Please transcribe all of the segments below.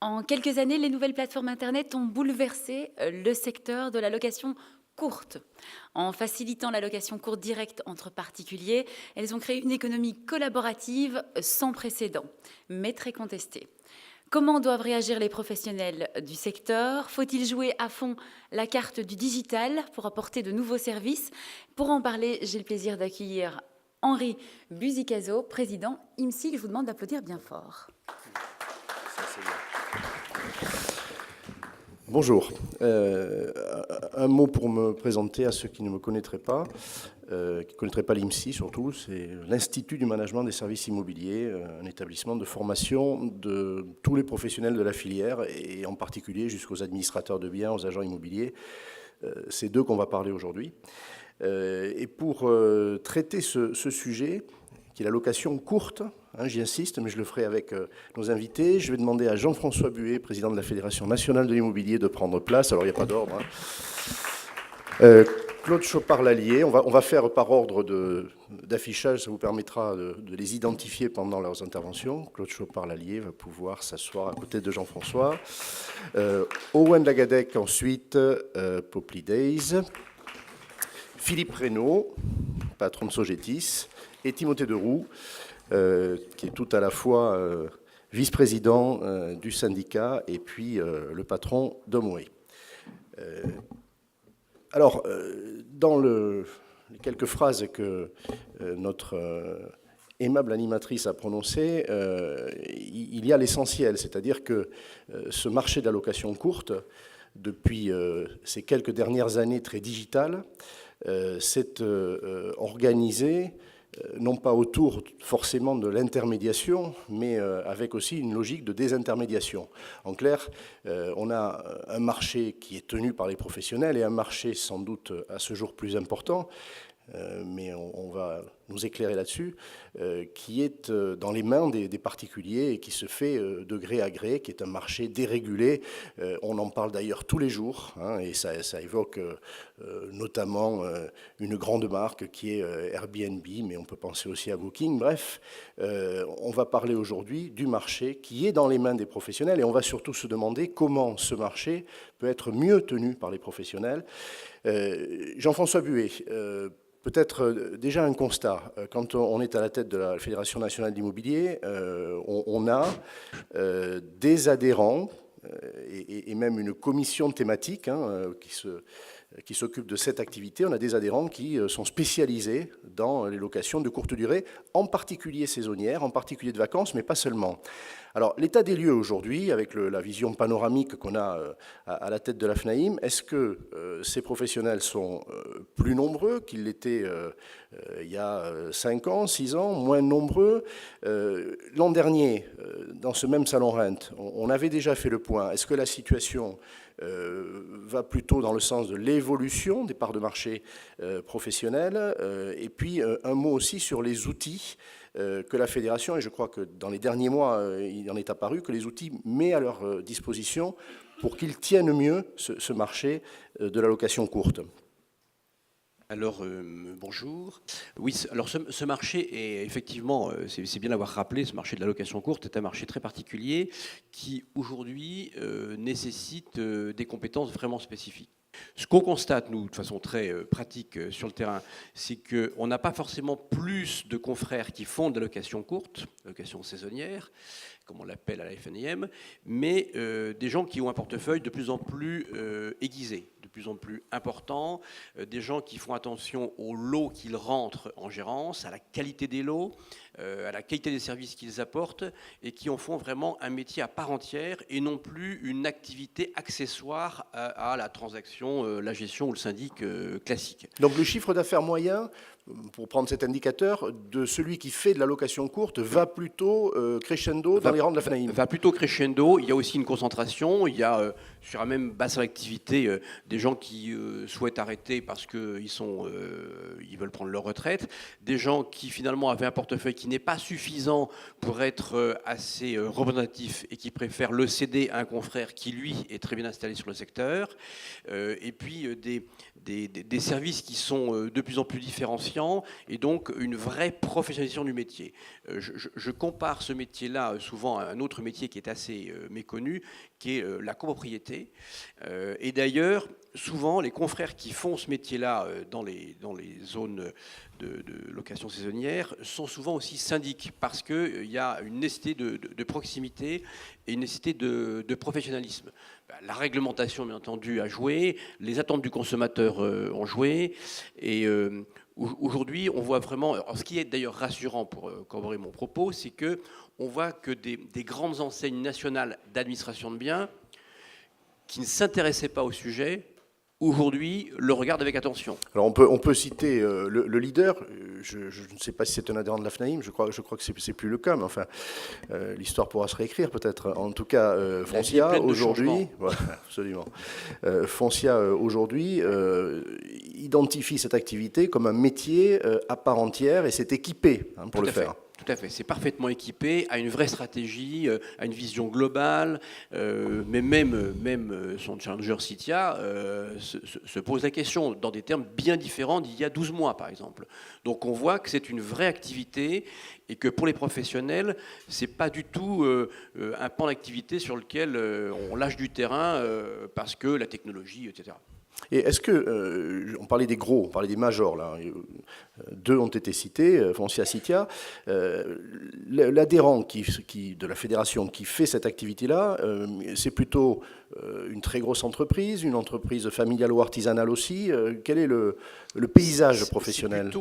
En quelques années, les nouvelles plateformes Internet ont bouleversé le secteur de la location courte. En facilitant la location courte directe entre particuliers, elles ont créé une économie collaborative sans précédent, mais très contestée. Comment doivent réagir les professionnels du secteur? Faut-il jouer à fond la carte du digital pour apporter de nouveaux services? Pour en parler, j'ai le plaisir d'accueillir Henri Buzicazo, président IMSI, que je vous demande d'applaudir bien fort. Bonjour. Un mot pour me présenter à ceux qui ne me connaîtraient pas, qui ne connaîtraient pas l'IMSI surtout, c'est l'Institut du management des services immobiliers, un établissement de formation de tous les professionnels de la filière et en particulier jusqu'aux administrateurs de biens, aux agents immobiliers. C'est d'eux qu'on va parler aujourd'hui. Et pour traiter ce sujet, qui est la location courte, j'y insiste, mais je le ferai avec nos invités. Je vais demander à Jean-François Buet, président de la Fédération nationale de l'immobilier, de prendre place. Alors, il n'y a pas d'ordre. Claude Chopard-Lallier, on va faire par ordre d'affichage, ça vous permettra de les identifier pendant leurs interventions. Claude Chopard-Lallier va pouvoir s'asseoir à côté de Jean-François. Owen Lagadec, ensuite, Poply Days. Philippe Reynaud, patron de Sogétis, et Timothée Deroux, qui est tout à la fois vice-président du syndicat et puis le patron d'Homeway. Alors, dans les quelques phrases que notre aimable animatrice a prononcées, il y a l'essentiel, c'est-à-dire que ce marché de la location courte, depuis ces quelques dernières années très digitales, s'est organisé non pas autour forcément de l'intermédiation, mais avec aussi une logique de désintermédiation. En clair, on a un marché qui est tenu par les professionnels et un marché sans doute à ce jour plus important, mais on va nous éclairer là-dessus, qui est dans les mains des particuliers et qui se fait de gré à gré, qui est un marché dérégulé. On en parle d'ailleurs tous les jours, et ça évoque notamment une grande marque qui est Airbnb, mais on peut penser aussi à Booking. Bref, on va parler aujourd'hui du marché qui est dans les mains des professionnels et on va surtout se demander comment ce marché peut être mieux tenu par les professionnels. Jean-François Buet, peut-être déjà un constat. Quand on est à la tête de la Fédération nationale d'immobilier, on a des adhérents et même une commission thématique qui s'occupe de cette activité. On a des adhérents qui sont spécialisés dans les locations de courte durée, en particulier saisonnières, en particulier de vacances, mais pas seulement. Alors, l'état des lieux aujourd'hui, avec la vision panoramique qu'on a à la tête de la FNAIM, est-ce que ces professionnels sont plus nombreux qu'ils l'étaient il y a 5 ans, 6 ans, moins nombreux? L'an dernier, dans ce même salon Rent, on avait déjà fait le point. Est-ce que la situation va plutôt dans le sens de l'évolution des parts de marché professionnelles? Et puis, un mot aussi sur les outils que la Fédération, et je crois que dans les derniers mois, il en est apparu, que les outils met à leur disposition pour qu'ils tiennent mieux ce marché de la location courte. Alors, bonjour. Oui, alors ce marché est effectivement, c'est bien d'avoir rappelé, ce marché de la location courte est un marché très particulier qui aujourd'hui nécessite des compétences vraiment spécifiques. Ce qu'on constate, nous, de façon très pratique sur le terrain, c'est qu'on n'a pas forcément plus de confrères qui font de la location courte, location saisonnière, comme on l'appelle à la FNIM, mais des gens qui ont un portefeuille de plus en plus aiguisé, de plus en plus important, des gens qui font attention aux lots qu'ils rentrent en gérance, à la qualité des lots, à la qualité des services qu'ils apportent, et qui en font vraiment un métier à part entière et non plus une activité accessoire à la transaction, la gestion ou le syndic classique. Donc le chiffre d'affaires moyen, pour prendre cet indicateur, de celui qui fait de la location courte va plutôt crescendo dans les rangs de la FNAIM. Va plutôt crescendo. Il y a aussi une concentration. Il y a sur la même basse activité des gens qui souhaitent arrêter parce qu'ils veulent prendre leur retraite. Des gens qui finalement avaient un portefeuille qui qui n'est pas suffisant pour être assez représentatif et qui préfère le céder à un confrère qui, lui, est très bien installé sur le secteur. Et puis des services qui sont de plus en plus différenciants et donc une vraie professionnalisation du métier. Je compare ce métier-là souvent à un autre métier qui est assez méconnu, qui est la copropriété. Et d'ailleurs, souvent, les confrères qui font ce métier-là dans les zones de location saisonnière sont souvent aussi syndics parce qu'il y a une nécessité de proximité et une nécessité de professionnalisme. La réglementation, bien entendu, a joué, les attentes du consommateur ont joué, et aujourd'hui, on voit vraiment... Alors, ce qui est d'ailleurs rassurant pour corroborer mon propos, c'est qu'on voit que des grandes enseignes nationales d'administration de biens qui ne s'intéressaient pas au sujet, aujourd'hui, le regardent avec attention. Alors on peut citer le leader, je ne sais pas si c'est un adhérent de la FNAIM, je crois que c'est plus le cas, mais enfin, l'histoire pourra se réécrire peut-être. En tout cas, Foncia, aujourd'hui, voilà, absolument. Foncia, aujourd'hui, identifie cette activité comme un métier à part entière et s'est équipé pour le faire. Tout à fait, c'est parfaitement équipé, a une vraie stratégie, a une vision globale, mais même son challenger Citia se pose la question dans des termes bien différents d'il y a 12 mois, par exemple. Donc on voit que c'est une vraie activité et que pour les professionnels, c'est pas du tout un pan d'activité sur lequel on lâche du terrain parce que la technologie, etc. Et est-ce que, on parlait des gros, on parlait des majors, là, deux ont été cités, Foncia, Citia, l'adhérent de la fédération qui fait cette activité-là, c'est plutôt une très grosse entreprise, une entreprise familiale ou artisanale aussi. Quel est le paysage professionnel ?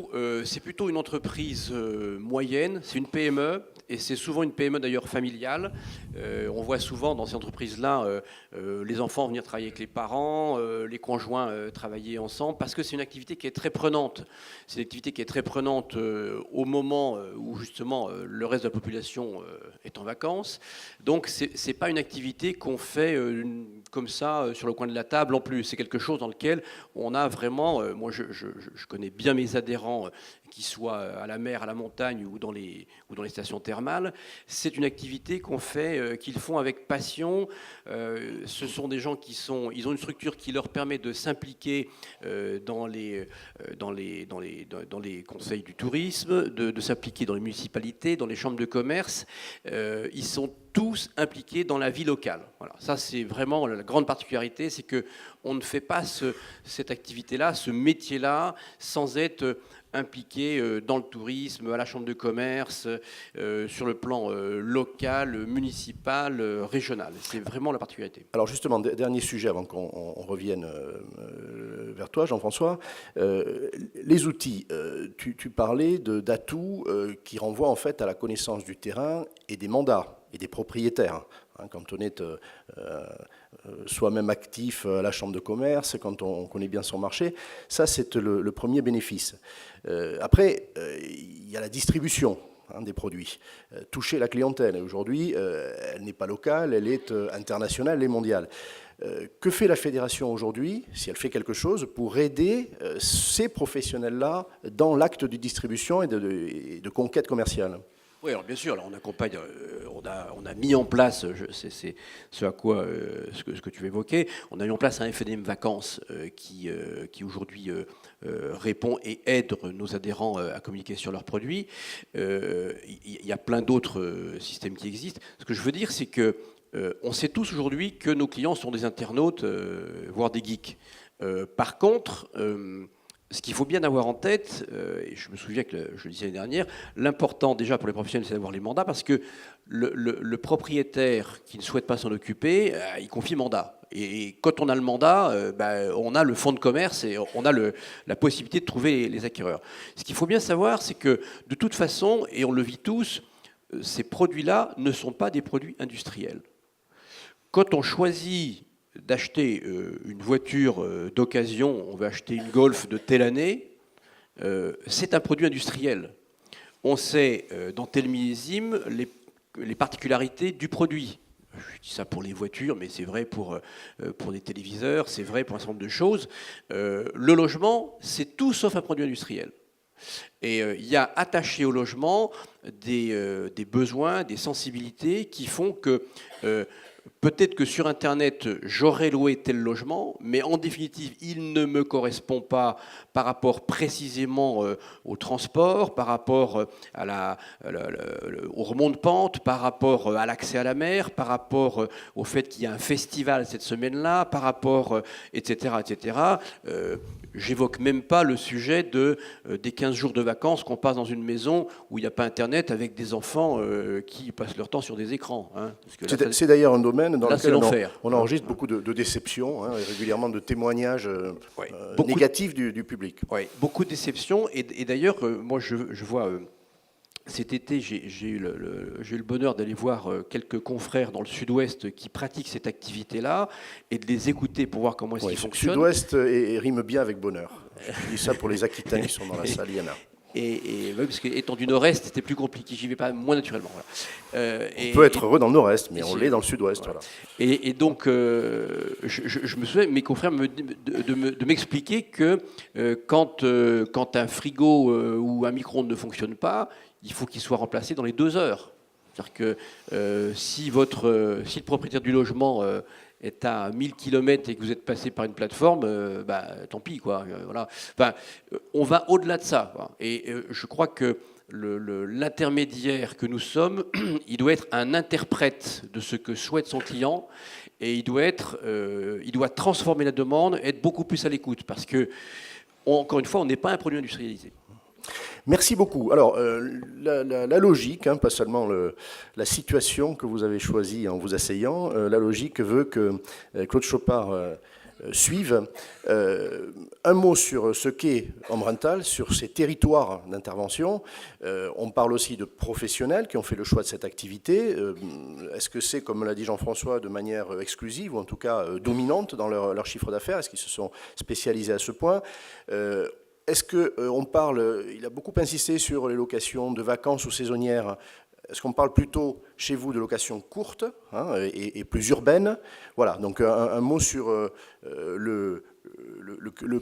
C'est plutôt une entreprise moyenne, c'est une PME, et c'est souvent une PME d'ailleurs familiale. On voit souvent dans ces entreprises-là les enfants venir travailler avec les parents, les conjoints travailler ensemble, parce que c'est une activité qui est très prenante. C'est une activité qui est très prenante au moment où justement le reste de la population est en vacances. Donc c'est pas une activité qu'on fait comme ça sur le coin de la table en plus. C'est quelque chose dans lequel on a vraiment... moi je connais bien mes adhérents qui soient à la mer, à la montagne ou dans les stations thermales. C'est une activité qu'on fait, qu'ils font avec passion. Ce sont des gens ils ont une structure qui leur permet de s'impliquer dans les conseils du tourisme, de s'impliquer dans les municipalités, dans les chambres de commerce. Ils sont tous impliqués dans la vie locale. Voilà. Ça, c'est vraiment la grande particularité, c'est qu'on ne fait pas cette activité-là, ce métier-là, sans être impliqué dans le tourisme, à la chambre de commerce, sur le plan local, municipal, régional. C'est vraiment la particularité. Alors justement, dernier sujet avant qu'on revienne vers toi, Jean-François. Les outils, tu parlais d'atouts qui renvoient en fait à la connaissance du terrain et des mandats et des propriétaires. Quand on est soi-même actif à la chambre de commerce, quand on connaît bien son marché, ça c'est le premier bénéfice. Après, il y a la distribution des produits, toucher la clientèle. Aujourd'hui, elle n'est pas locale, elle est internationale et mondiale. Que fait la fédération aujourd'hui, si elle fait quelque chose, pour aider ces professionnels-là dans l'acte de distribution et de conquête commerciale ? Oui, alors bien sûr, là, on accompagne, on a mis en place, c'est ce à quoi, ce que tu évoquais, on a mis en place un FNM Vacances qui aujourd'hui répond et aide nos adhérents à communiquer sur leurs produits. Il y a plein d'autres systèmes qui existent. Ce que je veux dire, c'est que on sait tous aujourd'hui que nos clients sont des internautes, voire des geeks. Par contre, ce qu'il faut bien avoir en tête, et je me souviens que je le disais l'année dernière, l'important déjà pour les professionnels, c'est d'avoir les mandats, parce que le propriétaire qui ne souhaite pas s'en occuper, il confie mandat. Et quand on a le mandat, on a le fonds de commerce et on a la possibilité de trouver les acquéreurs. Ce qu'il faut bien savoir, c'est que de toute façon, et on le vit tous, ces produits-là ne sont pas des produits industriels. Quand on choisit d'acheter une voiture d'occasion, on veut acheter une Golf de telle année, c'est un produit industriel. On sait dans tel millésime les particularités du produit. Je dis ça pour les voitures, mais c'est vrai pour des téléviseurs, c'est vrai pour un certain nombre de choses. Le logement, c'est tout sauf un produit industriel. Et il y a attaché au logement des besoins, des sensibilités qui font que peut-être que sur Internet, j'aurais loué tel logement, mais en définitive, il ne me correspond pas par rapport précisément au transport, par rapport au remont de pente, par rapport à l'accès à la mer, par rapport au fait qu'il y a un festival cette semaine-là, par rapport, etc., etc. J'évoque même pas le sujet des 15 jours de vacances qu'on passe dans une maison où il n'y a pas Internet avec des enfants qui passent leur temps sur des écrans. Hein, c'est d'ailleurs un domaine dans là, lequel l'enfer. on enregistre beaucoup de déceptions, hein, et régulièrement de témoignages négatifs du public. Oui, beaucoup de déceptions. Et d'ailleurs, moi, je vois... cet été, j'ai eu le bonheur d'aller voir quelques confrères dans le sud-ouest qui pratiquent cette activité-là et de les écouter pour voir comment est-ce qu'ils fonctionnent. Sud-ouest rime bien avec bonheur. Je dis ça pour les Aquitains qui sont dans la salle, il y en a. Et oui, parce qu'étant du nord-est, c'était plus compliqué. J'y vais pas moins naturellement. Voilà. On peut être heureux dans le nord-est, mais on l'est dans le sud-ouest. Voilà. Et donc, je me souviens, mes confrères de m'expliquer que quand un frigo ou un micro-ondes ne fonctionne pas, il faut qu'il soit remplacé dans les 2 heures. C'est-à-dire que si le propriétaire du logement est à 1000 km et que vous êtes passé par une plateforme, tant pis, quoi. Voilà. Enfin, on va au-delà de ça, quoi. Et je crois que l'intermédiaire que nous sommes, il doit être un interprète de ce que souhaite son client, et il doit transformer la demande, être beaucoup plus à l'écoute, parce que, encore une fois, on n'est pas un produit industrialisé. Merci beaucoup. Alors, la logique, hein, pas seulement la situation que vous avez choisie en vous asseyant, la logique veut que Claude Chopard suive. Un mot sur ce qu'est Omrental, sur ses territoires d'intervention. On parle aussi de professionnels qui ont fait le choix de cette activité. Est-ce que c'est, comme l'a dit Jean-François, de manière exclusive, ou en tout cas dominante dans leur chiffre d'affaires? Est-ce qu'ils se sont spécialisés à ce point? Est-ce qu'on parle, il a beaucoup insisté sur les locations de vacances ou saisonnières, est-ce qu'on parle plutôt chez vous de locations courtes, hein, et plus urbaines? Voilà, donc un mot sur le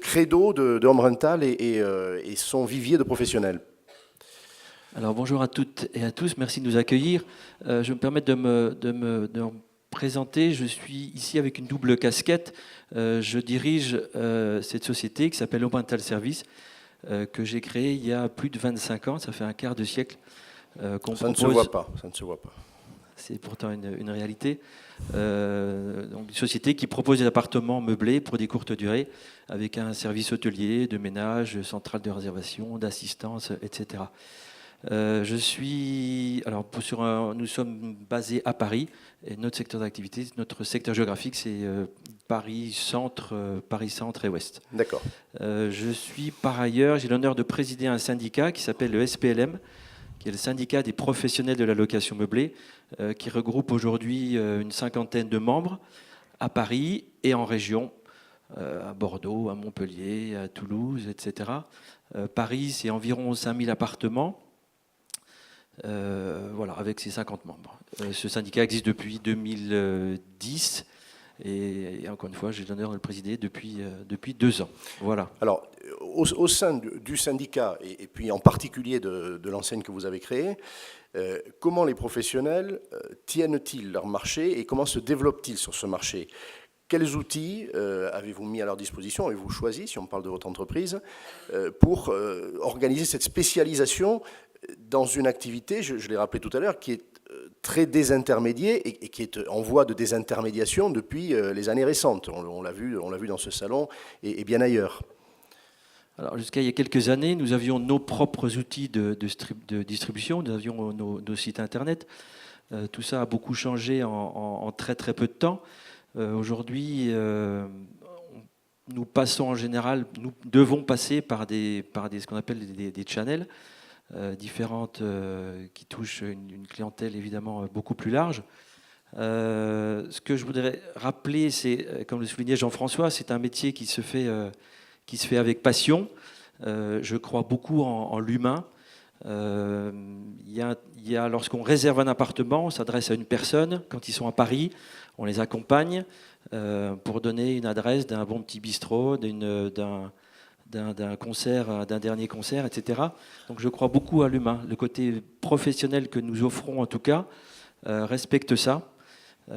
credo de Omrental et son vivier de professionnels. Alors bonjour à toutes et à tous, merci de nous accueillir. Je me permets de me présenter, je suis ici avec une double casquette. Je dirige cette société qui s'appelle Omrental Service, que j'ai créée il y a plus de 25 ans, ça fait un quart de siècle. Ça ne se voit pas, ça ne se voit pas. C'est pourtant une réalité. Donc une société qui propose des appartements meublés pour des courtes durées, avec un service hôtelier, de ménage, centrale de réservation, d'assistance, etc. Nous sommes basés à Paris, et notre secteur d'activité, notre secteur géographique, c'est Paris Centre et Ouest. D'accord. J'ai l'honneur de présider un syndicat qui s'appelle le SPLM, qui est le syndicat des professionnels de la location meublée, qui regroupe aujourd'hui une 50aine de membres à Paris et en région, à Bordeaux, à Montpellier, à Toulouse, etc. Paris, c'est environ 5000 appartements. Voilà, avec ses 50 membres. Ce syndicat existe depuis 2010 et encore une fois, j'ai l'honneur de le présider depuis 2 ans. Voilà. Alors, au sein du syndicat et puis en particulier de l'enseigne que vous avez créée, comment les professionnels tiennent-ils leur marché et comment se développent-ils sur ce marché? Quels outils avez-vous mis à leur disposition, avez-vous choisi, si on parle de votre entreprise, pour organiser cette spécialisation dans une activité, je l'ai rappelé tout à l'heure, qui est très désintermédiée et qui est en voie de désintermédiation depuis les années récentes. On l'a vu dans ce salon et bien ailleurs. Alors, jusqu'à il y a quelques années, nous avions nos propres outils de distribution, nous avions nos sites internet. Tout ça a beaucoup changé en très très peu de temps. Aujourd'hui, nous passons en général, nous devons passer par ce qu'on appelle des channels différentes qui touchent une clientèle évidemment beaucoup plus large. Ce que je voudrais rappeler, c'est, comme le soulignait Jean-François, c'est un métier qui se fait avec passion. Je crois beaucoup en l'humain. Lorsqu'on réserve un appartement, on s'adresse à une personne. Quand ils sont à Paris, on les accompagne pour donner une adresse d'un bon petit bistrot, d'un concert, d'un dernier concert, etc. Donc je crois beaucoup à l'humain. Le côté professionnel que nous offrons, en tout cas, respecte ça. C'est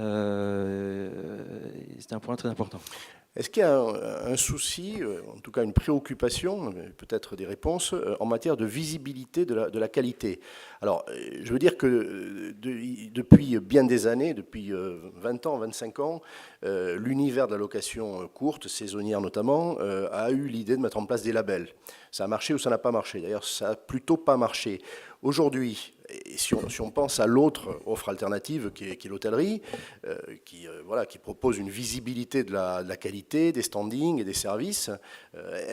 un point très important. Est-ce qu'il y a un souci, en tout cas une préoccupation, peut-être des réponses, en matière de visibilité de la qualité? Alors, je veux dire que depuis bien des années, depuis 20 ans, 25 ans, l'univers de la location courte, saisonnière notamment, a eu l'idée de mettre en place des labels. Ça a marché ou ça n'a pas marché? D'ailleurs, ça n'a plutôt pas marché. Aujourd'hui, et si on pense à l'autre offre alternative qui est l'hôtellerie, qui propose une visibilité de la qualité, des standings et des services,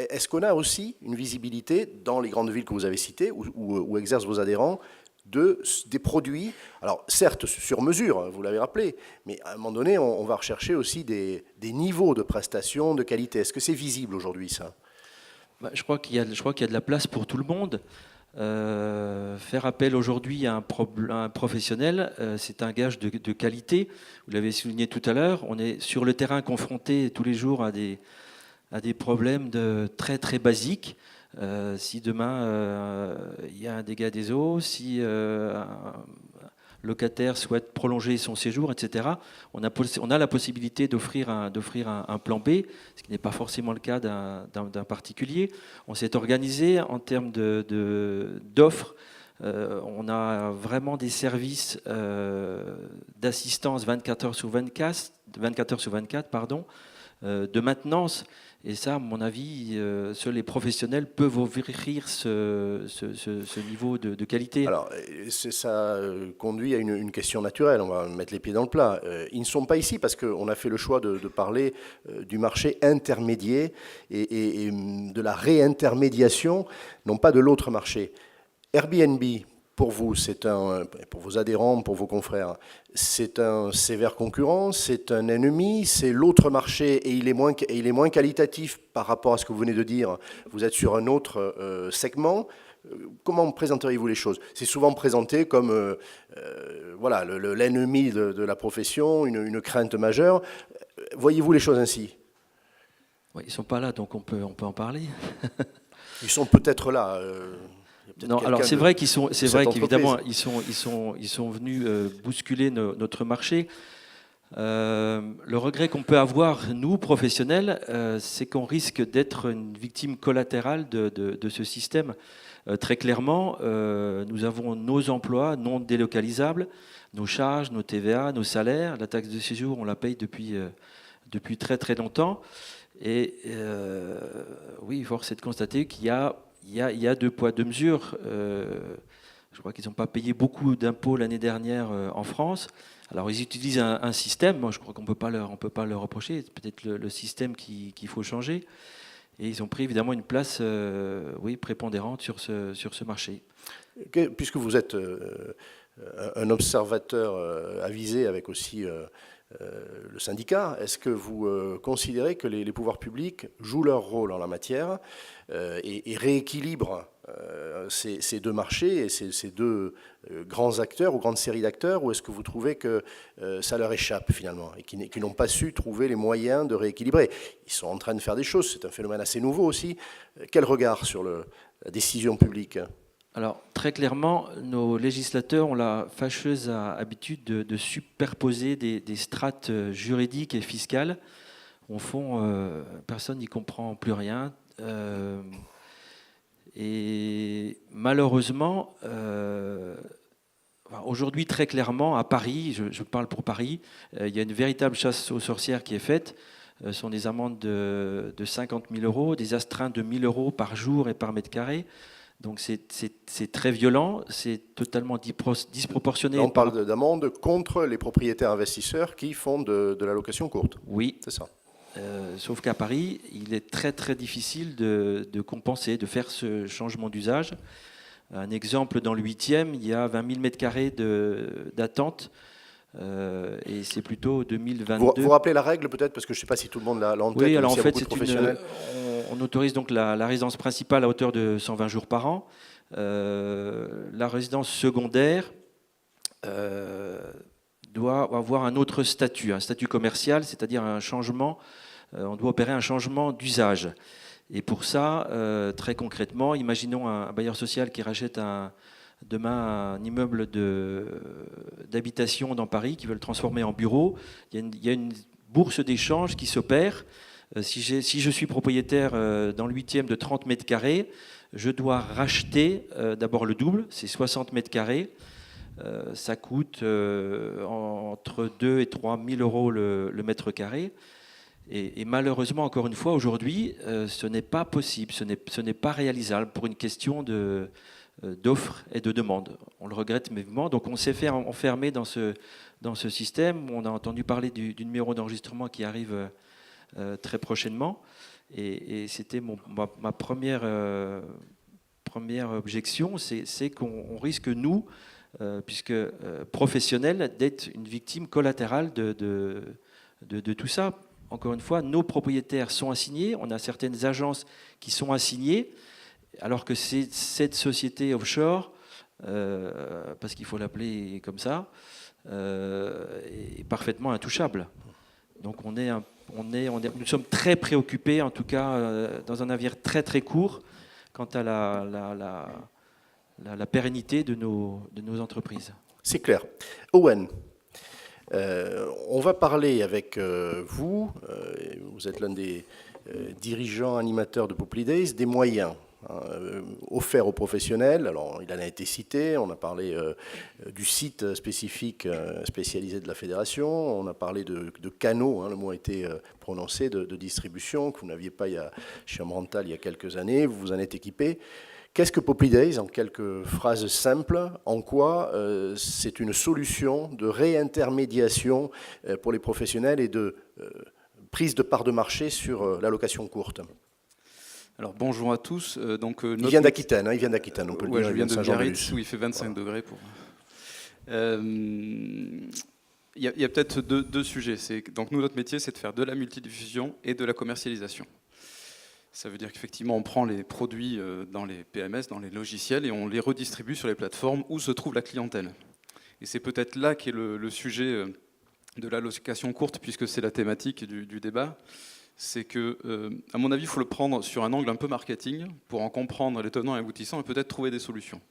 est-ce qu'on a aussi une visibilité dans les grandes villes que vous avez citées, où exercent vos adhérents, des produits, alors certes sur mesure, vous l'avez rappelé, mais à un moment donné, on va rechercher aussi des niveaux de prestations, de qualité. Est-ce que c'est visible aujourd'hui, ça? Je crois qu'il y a de la place pour tout le monde. Faire appel aujourd'hui à un professionnel, c'est un gage de qualité. Vous l'avez souligné tout à l'heure, on est sur le terrain confronté tous les jours à des problèmes très très basiques. Si demain il y a un dégât des eaux, si un locataire souhaite prolonger son séjour, etc., on a la possibilité d'offrir un plan B, ce qui n'est pas forcément le cas d'un particulier. On s'est organisé en termes d'offres. On a vraiment des services d'assistance 24 heures sur 24, pardon, de maintenance. Et ça, à mon avis, seuls les professionnels peuvent offrir ce niveau de qualité. Alors, ça conduit à une question naturelle, on va mettre les pieds dans le plat. Ils ne sont pas ici parce qu'on a fait le choix de parler du marché intermédiaire et de la réintermédiation, non pas de l'autre marché. Airbnb, pour vous, pour vos adhérents, pour vos confrères, c'est un sévère concurrent, c'est un ennemi, c'est l'autre marché et il est moins qualitatif par rapport à ce que vous venez de dire. Vous êtes sur un autre segment. Comment présenteriez-vous les choses? C'est souvent présenté comme l'ennemi de la profession, une crainte majeure. Voyez-vous les choses ainsi? Oui, ils ne sont pas là, donc on peut en parler. Ils sont peut-être là. Non, alors c'est vrai qu'évidemment ils sont venus bousculer notre marché. Le regret qu'on peut avoir, nous, professionnels, c'est qu'on risque d'être une victime collatérale de ce système. Très clairement, nous avons nos emplois non délocalisables, nos charges, nos TVA, nos salaires. La taxe de séjour, on la paye depuis très très longtemps. Et oui, force est de constater qu'il y a deux poids, deux mesures. Je crois qu'ils n'ont pas payé beaucoup d'impôts l'année dernière en France. Alors, ils utilisent un système. Moi, je crois qu'on ne peut pas leur reprocher. C'est peut-être le système qu'il faut changer. Et ils ont pris évidemment une place prépondérante sur ce marché. Puisque vous êtes un observateur avisé avec aussi le syndicat, est-ce que vous considérez que les pouvoirs publics jouent leur rôle en la matière et rééquilibrent ces deux marchés et ces deux grands acteurs ou grandes séries d'acteurs, ou est-ce que vous trouvez que ça leur échappe finalement et qu'ils n'ont pas su trouver les moyens de rééquilibrer? Ils sont en train de faire des choses, c'est un phénomène assez nouveau aussi. Quel regard sur la décision publique? Alors, très clairement, nos législateurs ont la fâcheuse habitude de superposer des strates juridiques et fiscales. Au fond, personne n'y comprend plus rien. Et malheureusement, aujourd'hui, très clairement, à Paris, je parle pour Paris, il y a une véritable chasse aux sorcières qui est faite. Ce sont des amendes de 50 000 euros, des astreintes de 1 000 euros par jour et par mètre carré. Donc c'est très violent, c'est totalement disproportionné. Là, on parle d'amendes contre les propriétaires investisseurs qui font de la location courte. Oui. C'est ça. Sauf qu'à Paris, il est très très difficile de compenser, de faire ce changement d'usage. Un exemple, dans le 8e, il y a 20 000 m² d'attente. Et c'est plutôt 2022. Vous rappelez la règle peut-être, parce que je ne sais pas si tout le monde l'a en tête. Oui, alors en fait, on autorise donc la résidence principale à hauteur de 120 jours par an. La résidence secondaire doit avoir un autre statut, un statut commercial, c'est-à-dire un changement. On doit opérer un changement d'usage. Et pour ça, très concrètement, imaginons un bailleur social qui rachète demain un immeuble d'habitation dans Paris, qui veut le transformer en bureau. Il y a une bourse d'échange qui s'opère. Si je suis propriétaire dans le 8e de 30 mètres carrés, je dois racheter d'abord le double, c'est 60 mètres carrés. Ça coûte entre 2 et 3 000 euros le mètre carré. Et malheureusement, encore une fois, aujourd'hui, ce n'est pas possible, ce n'est pas réalisable pour une question d'offre et de demande. On le regrette vivement. Donc on s'est fait enfermer dans ce système. On a entendu parler du numéro d'enregistrement qui arrive très prochainement. Et c'était ma première objection, c'est qu'on risque, nous, puisque professionnels, d'être une victime collatérale de tout ça. Encore une fois, nos propriétaires sont assignés, on a certaines agences qui sont assignées, alors que cette société offshore, parce qu'il faut l'appeler comme ça, est parfaitement intouchable. Donc nous sommes très préoccupés, en tout cas dans un avenir très très court, quant à la pérennité de nos entreprises. C'est clair. Owen, on va parler avec vous, vous êtes l'un des dirigeants animateurs de Poppy Days, des moyens offerts aux professionnels. Alors, il en a été cité, on a parlé du site spécifique spécialisé de la fédération, on a parlé de canaux, le mot a été prononcé, de distribution, que vous n'aviez pas chez Amrental il y a quelques années, vous vous en êtes équipé. Qu'est-ce que Poppy Days, en quelques phrases simples? En quoi c'est une solution de réintermédiation pour les professionnels et de prise de part de marché sur la location courte? Alors bonjour à tous. Il vient d'Aquitaine, on peut le dire. Je viens de Biarritz, où il fait 25 degrés. Il y a peut-être deux sujets. Donc nous, notre métier, c'est de faire de la multidiffusion et de la commercialisation. Ça veut dire qu'effectivement, on prend les produits dans les PMS, dans les logiciels, et on les redistribue sur les plateformes où se trouve la clientèle. Et c'est peut-être là qu'est le sujet de la location courte, puisque c'est la thématique du débat. C'est que, à mon avis, il faut le prendre sur un angle un peu marketing pour en comprendre les tenants et aboutissants et peut-être trouver des solutions.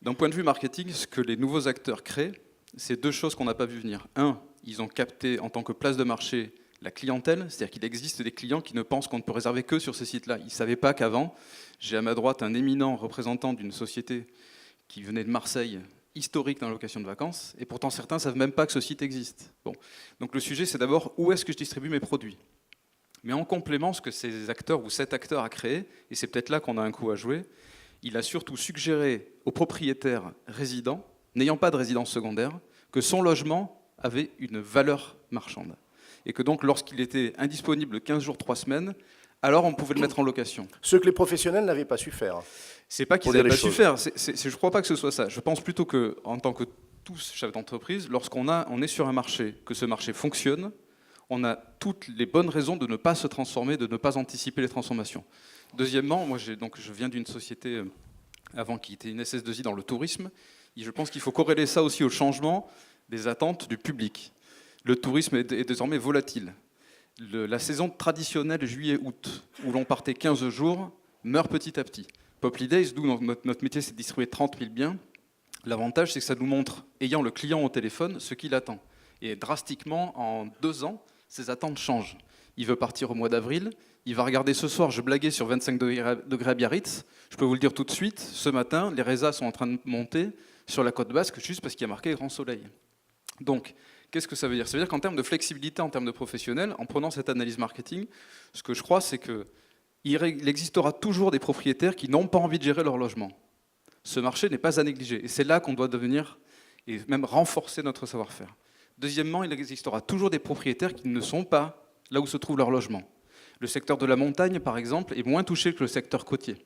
D'un point de vue marketing, ce que les nouveaux acteurs créent, c'est deux choses qu'on n'a pas vu venir. Un, ils ont capté en tant que place de marché la clientèle, c'est-à-dire qu'il existe des clients qui ne pensent qu'on ne peut réserver que sur ces sites-là. Ils ne savaient pas qu'avant, j'ai à ma droite un éminent représentant d'une société qui venait de Marseille, historique dans la location de vacances, et pourtant certains ne savent même pas que ce site existe. Bon. Donc le sujet, c'est d'abord où est-ce que je distribue mes produits. Mais en complément, ce que ces acteurs ou cet acteur a créé, et c'est peut-être là qu'on a un coup à jouer, il a surtout suggéré aux propriétaires résidents, n'ayant pas de résidence secondaire, que son logement avait une valeur marchande. Et que donc, lorsqu'il était indisponible 15 jours, 3 semaines, alors on pouvait le mettre en location. Ce que les professionnels n'avaient pas su faire. C'est pas qu'ils n'avaient pas su faire, je ne crois pas que ce soit ça. Je pense plutôt qu'en tant que tous chefs d'entreprise, lorsqu'on est sur un marché, que ce marché fonctionne, on a toutes les bonnes raisons de ne pas se transformer, de ne pas anticiper les transformations. Deuxièmement, moi je viens d'une société avant qui était une SS2I dans le tourisme, et je pense qu'il faut corréler ça aussi au changement des attentes du public. Le tourisme est désormais volatile. La saison traditionnelle juillet-août, où l'on partait 15 jours, meurt petit à petit. Poppy Days, d'où notre métier, c'est de distribuer 30 000 biens. L'avantage, c'est que ça nous montre, ayant le client au téléphone, ce qu'il attend. Et drastiquement, en 2 ans, ses attentes changent. Il veut partir au mois d'avril, il va regarder ce soir, je blaguais sur 25 degrés à Biarritz, je peux vous le dire tout de suite, ce matin, les résas sont en train de monter sur la côte basque juste parce qu'il y a marqué grand soleil. Donc, qu'est-ce que ça veut dire? Ça veut dire qu'en termes de flexibilité, en termes de professionnels, en prenant cette analyse marketing, ce que je crois, c'est qu'il existera toujours des propriétaires qui n'ont pas envie de gérer leur logement. Ce marché n'est pas à négliger. Et c'est là qu'on doit devenir, et même renforcer notre savoir-faire. Deuxièmement, il existera toujours des propriétaires qui ne sont pas là où se trouve leur logement. Le secteur de la montagne, par exemple, est moins touché que le secteur côtier.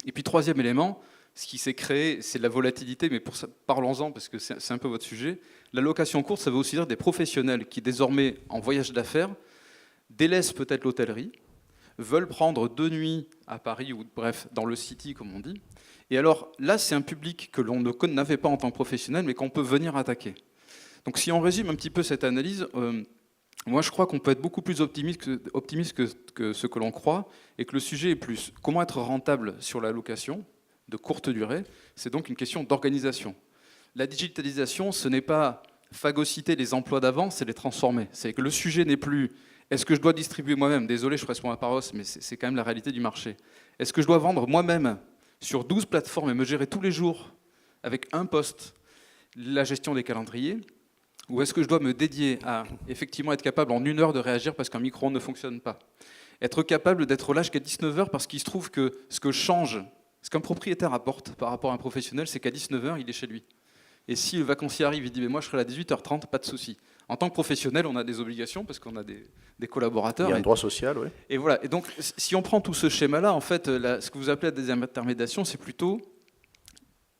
Et puis, troisième élément, ce qui s'est créé, c'est la volatilité, mais parlons-en parce que c'est un peu votre sujet. La location courte, ça veut aussi dire des professionnels qui, désormais, en voyage d'affaires, délaissent peut-être l'hôtellerie, veulent prendre 2 nuits à Paris, ou bref, dans le city, comme on dit. Et alors, là, c'est un public que l'on n'avait pas en tant que professionnel, mais qu'on peut venir attaquer. Donc, si on résume un petit peu cette analyse, Moi, je crois qu'on peut être beaucoup plus optimiste que ce que l'on croit, et que le sujet est plus comment être rentable sur la location de courte durée. C'est donc une question d'organisation. La digitalisation, ce n'est pas phagocyter les emplois d'avant, c'est les transformer. C'est que le sujet n'est plus est-ce que je dois distribuer moi-même, désolé, je presse pour ma paroisse, mais c'est quand même la réalité du marché. Est-ce que je dois vendre moi-même sur 12 plateformes et me gérer tous les jours avec un poste la gestion des calendriers, ou est-ce que je dois me dédier à effectivement être capable en 1 heure de réagir parce qu'un micro-ondes ne fonctionne pas? Être capable d'être là jusqu'à 19h parce qu'il se trouve que ce que change, ce qu'un propriétaire apporte par rapport à un professionnel, c'est qu'à 19h, il est chez lui. Et si le vacancier arrive, il dit « mais moi je serai là à 18h30, pas de souci ». En tant que professionnel, on a des obligations parce qu'on a des collaborateurs. Il y a un droit social, oui. Et voilà. Et donc, si on prend tout ce schéma-là, en fait, ce que vous appelez la désintermédiation, c'est plutôt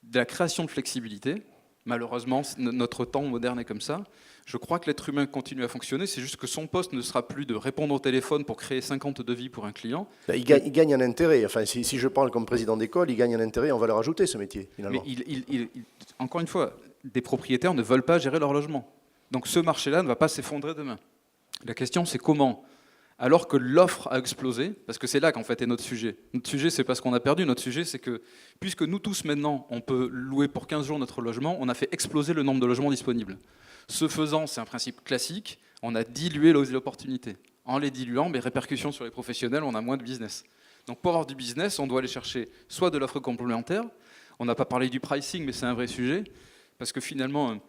de la création de flexibilité. Malheureusement, notre temps moderne est comme ça. Je crois que l'être humain continue à fonctionner, c'est juste que son poste ne sera plus de répondre au téléphone pour créer 50 devis pour un client. Il gagne un intérêt. Enfin, si je parle comme président d'école, il gagne un intérêt, on va le rajouter, ce métier, finalement. Mais encore une fois, des propriétaires ne veulent pas gérer leur logement. Donc ce marché-là ne va pas s'effondrer demain. La question, c'est comment, alors que l'offre a explosé, parce que c'est là qu'en fait est notre sujet. Notre sujet, c'est pas ce qu'on a perdu, notre sujet, c'est que, puisque nous tous maintenant, on peut louer pour 15 jours notre logement, on a fait exploser le nombre de logements disponibles. Ce faisant, c'est un principe classique, on a dilué les opportunités. En les diluant, les répercussions sur les professionnels, on a moins de business. Donc pour avoir du business, on doit aller chercher soit de l'offre complémentaire, on n'a pas parlé du pricing, mais c'est un vrai sujet, parce que finalement,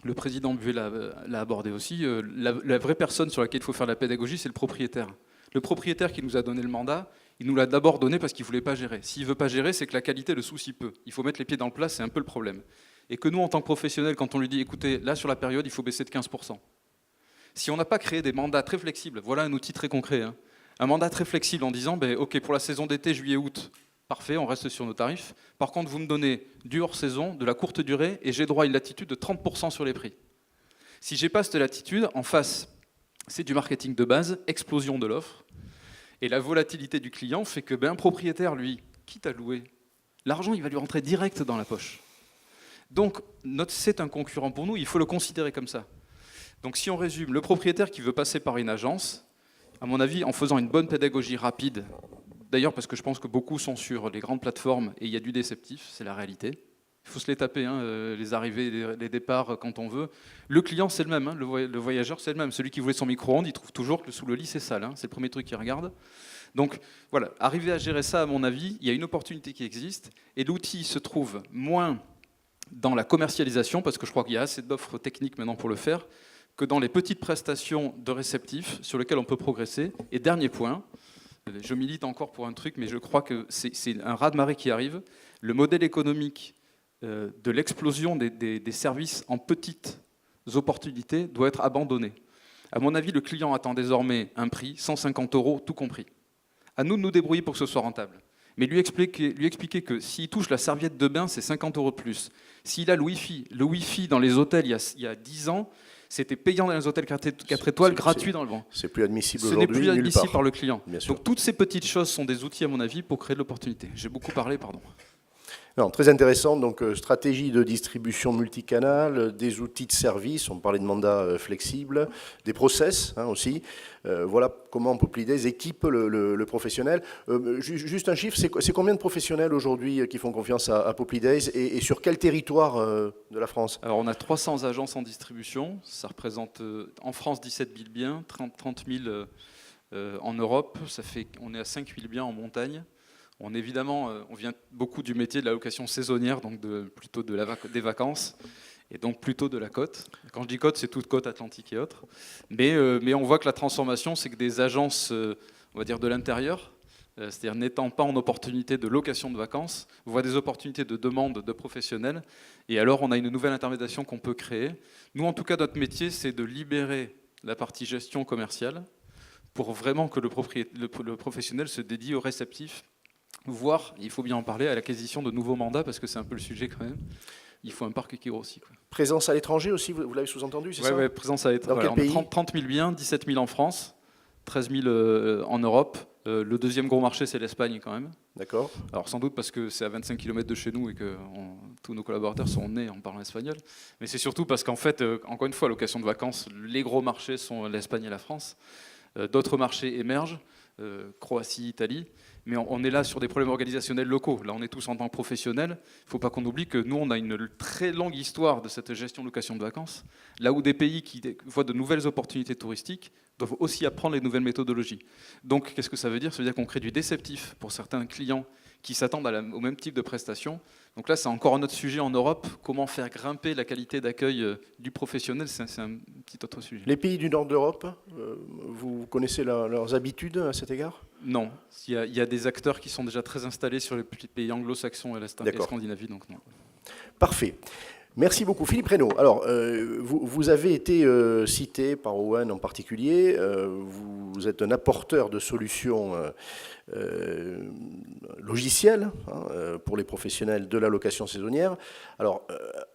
le président Buet l'a abordé aussi, la vraie personne sur laquelle il faut faire la pédagogie, c'est le propriétaire. Le propriétaire qui nous a donné le mandat, il nous l'a d'abord donné parce qu'il ne voulait pas gérer. S'il ne veut pas gérer, c'est que la qualité le soucie peu. Il faut mettre les pieds dans le plat, c'est un peu le problème. Et que nous, en tant que professionnels, quand on lui dit, écoutez, là sur la période, il faut baisser de 15%. Si on n'a pas créé des mandats très flexibles, voilà un outil très concret, hein, un mandat très flexible en disant, ok, pour la saison d'été, juillet-août, parfait, on reste sur nos tarifs. Par contre, vous me donnez du hors-saison, de la courte durée, et j'ai droit à une latitude de 30% sur les prix. Si j'ai pas cette latitude, en face, c'est du marketing de base, explosion de l'offre, et la volatilité du client fait que un propriétaire, lui, quitte à louer, l'argent, il va lui rentrer direct dans la poche. Donc, c'est un concurrent pour nous, il faut le considérer comme ça. Donc, si on résume, le propriétaire qui veut passer par une agence, à mon avis, en faisant une bonne pédagogie rapide, d'ailleurs parce que je pense que beaucoup sont sur les grandes plateformes et il y a du déceptif, c'est la réalité. Il faut se les taper, hein, les arrivées, les départs quand on veut. Le client, c'est le même, hein, le voyageur, c'est le même. Celui qui voulait son micro-ondes, il trouve toujours que sous le lit, c'est sale. Hein, c'est le premier truc qu'il regarde. Donc voilà, arriver à gérer ça, à mon avis, il y a une opportunité qui existe. Et l'outil se trouve moins dans la commercialisation, parce que je crois qu'il y a assez d'offres techniques maintenant pour le faire, que dans les petites prestations de réceptifs sur lesquelles on peut progresser. Et dernier point, je milite encore pour un truc, mais je crois que c'est un raz-de-marée qui arrive. Le modèle économique de l'explosion des services en petites opportunités doit être abandonné. À mon avis, le client attend désormais un prix, 150 € tout compris. À nous de nous débrouiller pour que ce soit rentable. Mais lui expliquer que s'il touche la serviette de bain, c'est 50 € de plus. S'il a le Wi-Fi dans les hôtels il y a 10 ans, c'était payant dans les hôtels 4 étoiles, gratuit dans le vent. C'est plus admissible aujourd'hui. Ce n'est plus admissible par le client. Bien sûr. Donc toutes ces petites choses sont des outils, à mon avis, pour créer de l'opportunité. J'ai beaucoup parlé, pardon. Non, très intéressant, donc stratégie de distribution multicanal, des outils de service, on parlait de mandats flexibles, des process aussi. Voilà comment Poplidays équipe le professionnel. Juste un chiffre, c'est combien de professionnels aujourd'hui qui font confiance à Poplidays et sur quel territoire de la France? Alors on a 300 agences en distribution, ça représente en France 17 000 biens, 30 000 en Europe, on est à 5 000 biens en montagne. Évidemment, on vient beaucoup du métier de la location saisonnière, donc plutôt des vacances, et donc plutôt de la côte. Quand je dis côte, c'est toute côte atlantique et autres. Mais on voit que la transformation, c'est que des agences, on va dire de l'intérieur, c'est-à-dire n'étant pas en opportunité de location de vacances, voient des opportunités de demande de professionnels, et alors on a une nouvelle intermédiation qu'on peut créer. Nous, en tout cas, notre métier, c'est de libérer la partie gestion commerciale pour vraiment que le professionnel se dédie au réceptif, voire, il faut bien en parler, à l'acquisition de nouveaux mandats, parce que c'est un peu le sujet quand même. Il faut un parc qui grossit. Quoi. Présence à l'étranger aussi, vous l'avez sous-entendu, c'est ça? Oui, présence à l'étranger. Dans quel pays? 30 000 biens, 17 000 en France, 13 000 en Europe. Le deuxième gros marché, c'est l'Espagne quand même. D'accord. Alors sans doute parce que c'est à 25 km de chez nous et que tous nos collaborateurs sont nés en parlant espagnol. Mais c'est surtout parce qu'en fait, encore une fois, location de vacances, les gros marchés sont l'Espagne et la France. D'autres marchés émergent, Croatie, Italie. Mais on est là sur des problèmes organisationnels locaux. Là, on est tous en tant que professionnels. Il ne faut pas qu'on oublie que nous, on a une très longue histoire de cette gestion de location de vacances. Là où des pays qui voient de nouvelles opportunités touristiques doivent aussi apprendre les nouvelles méthodologies. Donc, qu'est-ce que ça veut dire? Ça veut dire qu'on crée du déceptif pour certains clients qui s'attendent au même type de prestations. Donc là, c'est encore un autre sujet en Europe. Comment faire grimper la qualité d'accueil du professionnel, c'est un petit autre sujet. Les pays du nord d'Europe, vous connaissez leurs habitudes à cet égard? Non. Il y a des acteurs qui sont déjà très installés sur les pays anglo-saxons et la Scandinavie, donc non. Parfait. Merci beaucoup. Philippe Reynaud, alors, vous avez été cité par Owen en particulier. Vous êtes un apporteur de solutions logicielles pour les professionnels de la location saisonnière. Alors,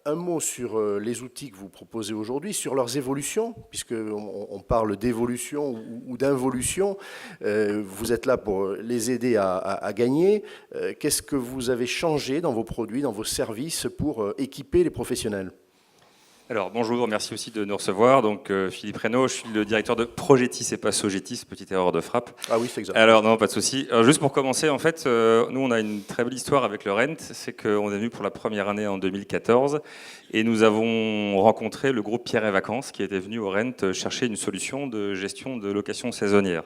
un mot sur les outils que vous proposez aujourd'hui, sur leurs évolutions, puisqu'on parle d'évolution ou d'involution. Vous êtes là pour les aider à gagner. Qu'est-ce que vous avez changé dans vos produits, dans vos services pour équiper les professionnels ? Alors bonjour, merci aussi de nous recevoir. Donc Philippe Reynaud, je suis le directeur de Progetis et pas Sogetis, petite erreur de frappe. Ah oui, c'est exact. Alors non, pas de souci. Alors, juste pour commencer, en fait, nous on a une très belle histoire avec le Rent, c'est qu'on est venu pour la première année en 2014 et nous avons rencontré le groupe Pierre et Vacances qui était venu au Rent chercher une solution de gestion de location saisonnière.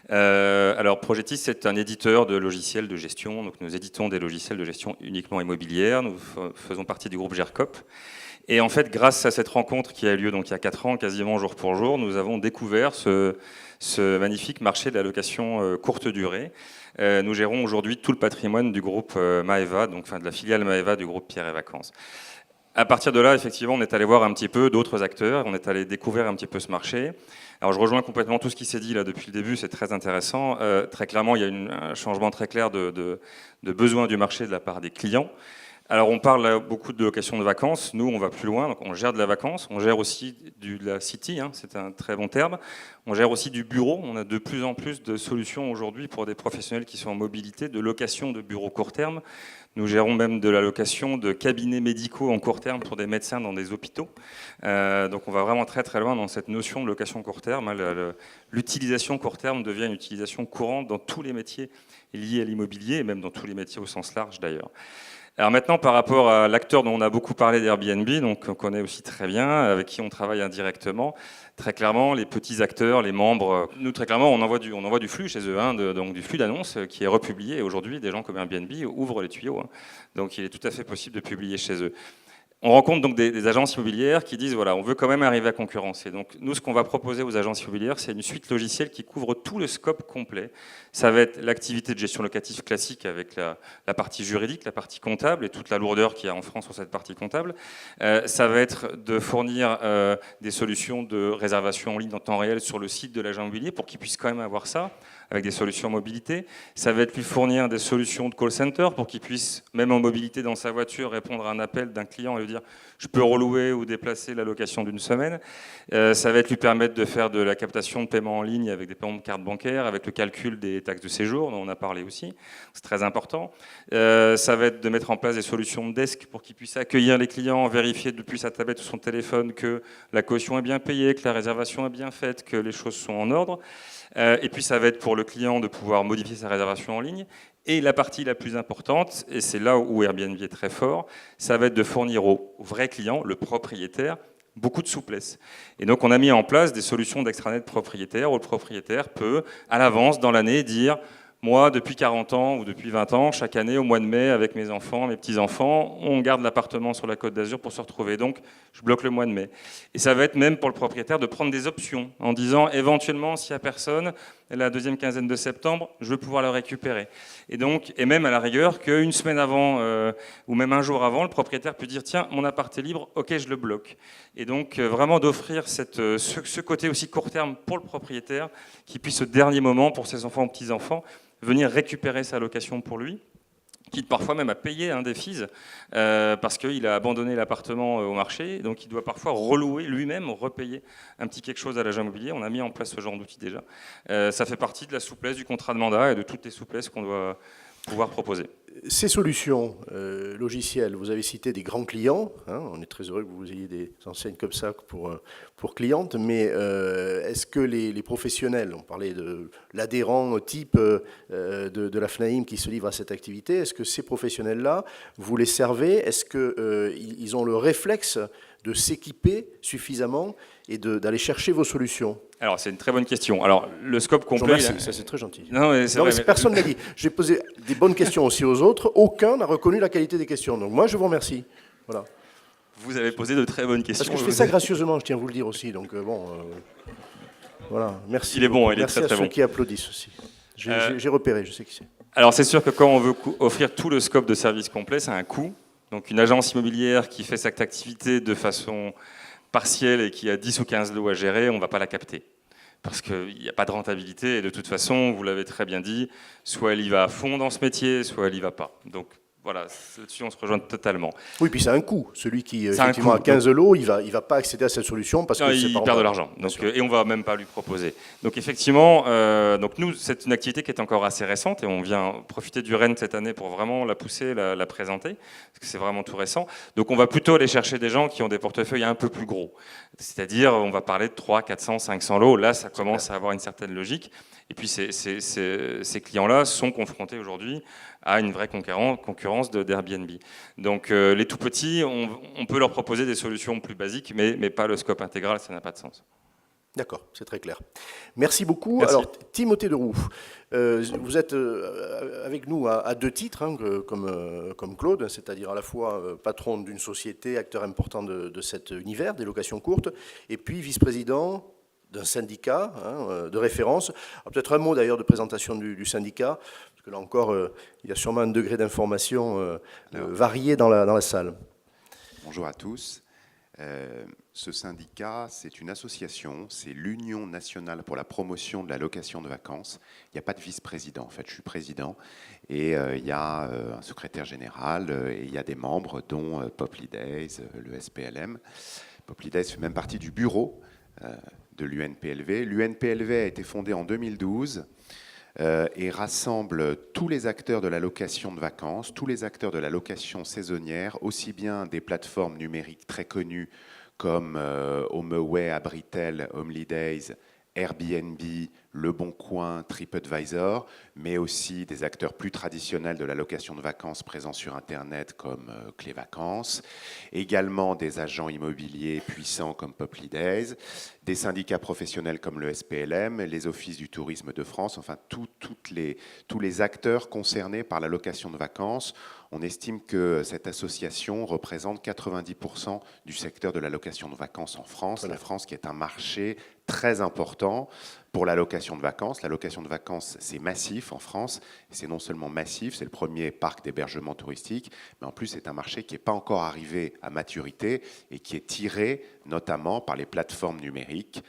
Alors Progetis, c'est un éditeur de logiciels de gestion, donc nous éditons des logiciels de gestion uniquement immobilière, nous faisons partie du groupe GERCOP. Et en fait, grâce à cette rencontre qui a eu lieu donc, il y a 4 ans, quasiment jour pour jour, nous avons découvert ce magnifique marché de la location courte durée. Nous gérons aujourd'hui tout le patrimoine du groupe Maeva, donc de la filiale Maeva du groupe Pierre et Vacances. À partir de là, effectivement, on est allé voir un petit peu d'autres acteurs, on est allé découvrir un petit peu ce marché. Alors je rejoins complètement tout ce qui s'est dit là depuis le début, c'est très intéressant. Très clairement, il y a un changement très clair de besoin du marché de la part des clients. Alors on parle beaucoup de location de vacances, nous on va plus loin, donc on gère de la vacance, on gère aussi de la city, c'est un très bon terme, on gère aussi du bureau, on a de plus en plus de solutions aujourd'hui pour des professionnels qui sont en mobilité, de location de bureaux court terme, nous gérons même de la location de cabinets médicaux en court terme pour des médecins dans des hôpitaux, donc on va vraiment très très loin dans cette notion de location court terme, l'utilisation court terme devient une utilisation courante dans tous les métiers liés à l'immobilier et même dans tous les métiers au sens large d'ailleurs. Alors maintenant, par rapport à l'acteur dont on a beaucoup parlé d'Airbnb, donc on connaît aussi très bien, avec qui on travaille indirectement, très clairement, les petits acteurs, les membres, nous très clairement, on envoie du flux chez eux, donc du flux d'annonces qui est republié. Et aujourd'hui, des gens comme Airbnb ouvrent les tuyaux, donc il est tout à fait possible de publier chez eux. On rencontre donc des agences immobilières qui disent voilà, on veut quand même arriver à concurrencer. Donc nous, ce qu'on va proposer aux agences immobilières, c'est une suite logicielle qui couvre tout le scope complet. Ça va être l'activité de gestion locative classique avec la partie juridique, la partie comptable et toute la lourdeur qu'il y a en France sur cette partie comptable. Ça va être de fournir des solutions de réservation en ligne en temps réel sur le site de l'agent immobilier pour qu'il puisse quand même avoir ça, avec des solutions mobilité. Ça va être lui fournir des solutions de call center pour qu'il puisse, même en mobilité dans sa voiture, répondre à un appel d'un client et lui dire « je peux relouer ou déplacer la location d'une semaine ». Ça va être lui permettre de faire de la captation de paiement en ligne avec des paiements de carte bancaire, avec le calcul des taxes de séjour, dont on a parlé aussi, c'est très important. Ça va être de mettre en place des solutions de desk pour qu'il puisse accueillir les clients, vérifier depuis sa tablette ou son téléphone que la caution est bien payée, que la réservation est bien faite, que les choses sont en ordre. Et puis ça va être pour le client de pouvoir modifier sa réservation en ligne. Et la partie la plus importante, et c'est là où Airbnb est très fort, ça va être de fournir au vrai client, le propriétaire, beaucoup de souplesse. Et donc on a mis en place des solutions d'extranet propriétaire où le propriétaire peut, à l'avance, dans l'année, dire moi, depuis 40 ans ou depuis 20 ans, chaque année, au mois de mai, avec mes enfants, mes petits-enfants, on garde l'appartement sur la Côte d'Azur pour se retrouver. Donc, je bloque le mois de mai. Et ça va être même pour le propriétaire de prendre des options en disant, éventuellement, s'il n'y a personne, la deuxième quinzaine de septembre, je veux pouvoir le récupérer. Et donc, et même à la rigueur, qu'une semaine avant ou même un jour avant, le propriétaire peut dire, tiens, mon appart est libre, ok, je le bloque. Et donc, vraiment d'offrir ce côté aussi court terme pour le propriétaire, qui puisse au dernier moment, pour ses enfants ou petits-enfants, venir récupérer sa location pour lui, quitte parfois même à payer des fees, parce qu'il a abandonné l'appartement au marché, donc il doit parfois relouer lui-même, repayer un petit quelque chose à l'agent immobilier. On a mis en place ce genre d'outil déjà. Ça fait partie de la souplesse du contrat de mandat et de toutes les souplesses qu'on doit pouvoir proposer. Ces solutions logicielles, vous avez cité des grands clients, hein, on est très heureux que vous ayez des enseignes comme ça pour clientes, mais est-ce que les professionnels, on parlait de l'adhérent type de la FNAIM qui se livre à cette activité, est-ce que ces professionnels-là, vous les servez? Est-ce qu'ils ont le réflexe de s'équiper suffisamment et d'aller chercher vos solutions? Alors, c'est une très bonne question. Alors, le scope complet... Merci, ça c'est très gentil. Non, mais c'est vrai, mais... personne ne l'a dit. J'ai posé des bonnes questions aussi aux autres. Aucun n'a reconnu la qualité des questions. Donc moi, je vous remercie. Voilà. Vous avez posé de très bonnes questions. Parce que je fais ça gracieusement, je tiens à vous le dire aussi. Donc voilà, merci. Il est bon, il est merci très très à bon. ceux qui applaudissent aussi. J'ai repéré, je sais qui c'est. Alors, c'est sûr que quand on veut offrir tout le scope de service complet, ça a un coût. Donc, une agence immobilière qui fait cette activité de façon partielle et qui a 10 ou 15 lots à gérer, on ne va pas la capter. Parce qu'il n'y a pas de rentabilité et de toute façon, vous l'avez très bien dit, soit elle y va à fond dans ce métier, soit elle n'y va pas. Donc voilà, là-dessus on se rejoint totalement. Oui, puis c'est un coût. Celui qui C'est effectivement un coût. a 15 lots, il va pas accéder à cette solution parce que il perd de l'argent. Et on ne va même pas lui proposer. Donc effectivement, donc nous, c'est une activité qui est encore assez récente et on vient profiter du RENT cette année pour vraiment la pousser, la présenter, parce que c'est vraiment tout récent. Donc on va plutôt aller chercher des gens qui ont des portefeuilles un peu plus gros. C'est-à-dire, on va parler de 300, 400, 500 lots. Là, ça commence à avoir une certaine logique. Et puis ces clients-là sont confrontés aujourd'hui à une vraie concurrence d'Airbnb. Donc les tout petits, on peut leur proposer des solutions plus basiques, mais pas le scope intégral, ça n'a pas de sens. D'accord, c'est très clair. Merci beaucoup. Merci. Alors, Timothée Deroux, vous êtes avec nous à deux titres, hein, comme Claude, c'est-à-dire à la fois patron d'une société, acteur important de cet univers des locations courtes, et puis vice-président d'un syndicat de référence. Peut-être un mot d'ailleurs de présentation du syndicat, parce que là encore, il y a sûrement un degré d'information varié dans la salle. Bonjour à tous. Ce syndicat, c'est une association, c'est l'Union nationale pour la promotion de la location de vacances. Il n'y a pas de vice-président, en fait, je suis président. Et il y a un secrétaire général et il y a des membres, dont Poply Days, le SPLM. Poply Days fait même partie du bureau de l'UNPLV. L'UNPLV a été fondée en 2012 et rassemble tous les acteurs de la location de vacances, tous les acteurs de la location saisonnière, aussi bien des plateformes numériques très connues comme HomeAway, Abritel, Homelydays, Airbnb, Le Bon Coin, TripAdvisor, mais aussi des acteurs plus traditionnels de la location de vacances présents sur Internet comme Clévacances, également des agents immobiliers puissants comme Poply Days, des syndicats professionnels comme le SPLM, les offices du tourisme de France, enfin tous les acteurs concernés par la location de vacances. On estime que cette association représente 90% du secteur de la location de vacances en France, la France qui est un marché très important pour la location de vacances. La location de vacances, c'est massif en France. C'est non seulement massif, c'est le premier parc d'hébergement touristique, mais en plus c'est un marché qui n'est pas encore arrivé à maturité et qui est tiré notamment par les plateformes numériques,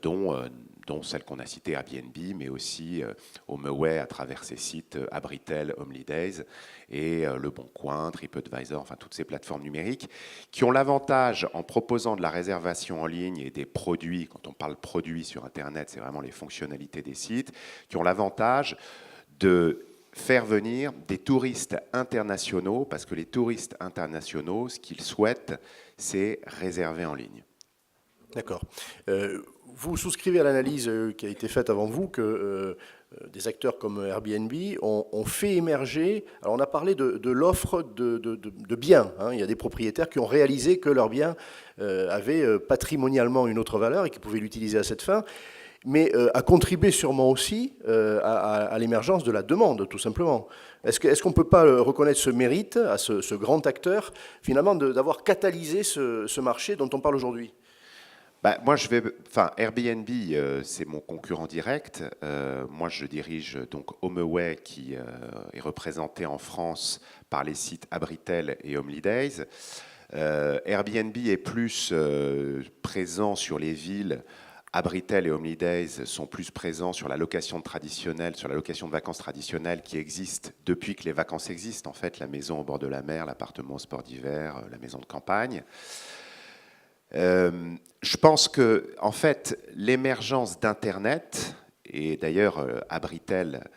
dont celle qu'on a citée, Airbnb, mais aussi HomeAway à travers ses sites Abritel, Homelydays et Le Bon Coin, TripAdvisor, enfin toutes ces plateformes numériques qui ont l'avantage, en proposant de la réservation en ligne et des produits, quand on parle produits sur Internet, c'est vraiment les fonctionnalités des sites, qui ont l'avantage de faire venir des touristes internationaux, parce que les touristes internationaux, ce qu'ils souhaitent, c'est réserver en ligne. D'accord. Vous souscrivez à l'analyse qui a été faite avant vous que des acteurs comme Airbnb ont fait émerger, alors on a parlé de l'offre de biens, hein. Il y a des propriétaires qui ont réalisé que leur bien avait patrimonialement une autre valeur et qui pouvaient l'utiliser à cette fin, mais a contribué sûrement aussi à l'émergence de la demande, tout simplement. Est-ce qu'on ne peut pas reconnaître ce mérite à ce grand acteur, finalement, d'avoir catalysé ce marché dont on parle aujourd'hui ? Moi, Airbnb, c'est mon concurrent direct. Moi, je dirige donc HomeAway, qui est représenté en France par les sites Abritel et Homelydays. Airbnb est plus présent sur les villes. Abritel et Homelydays sont plus présents sur la location traditionnelle, sur la location de vacances traditionnelle qui existe depuis que les vacances existent. En fait, la maison au bord de la mer, l'appartement au sport d'hiver, la maison de campagne. Je pense que, en fait, l'émergence d'Internet, et d'ailleurs Abritel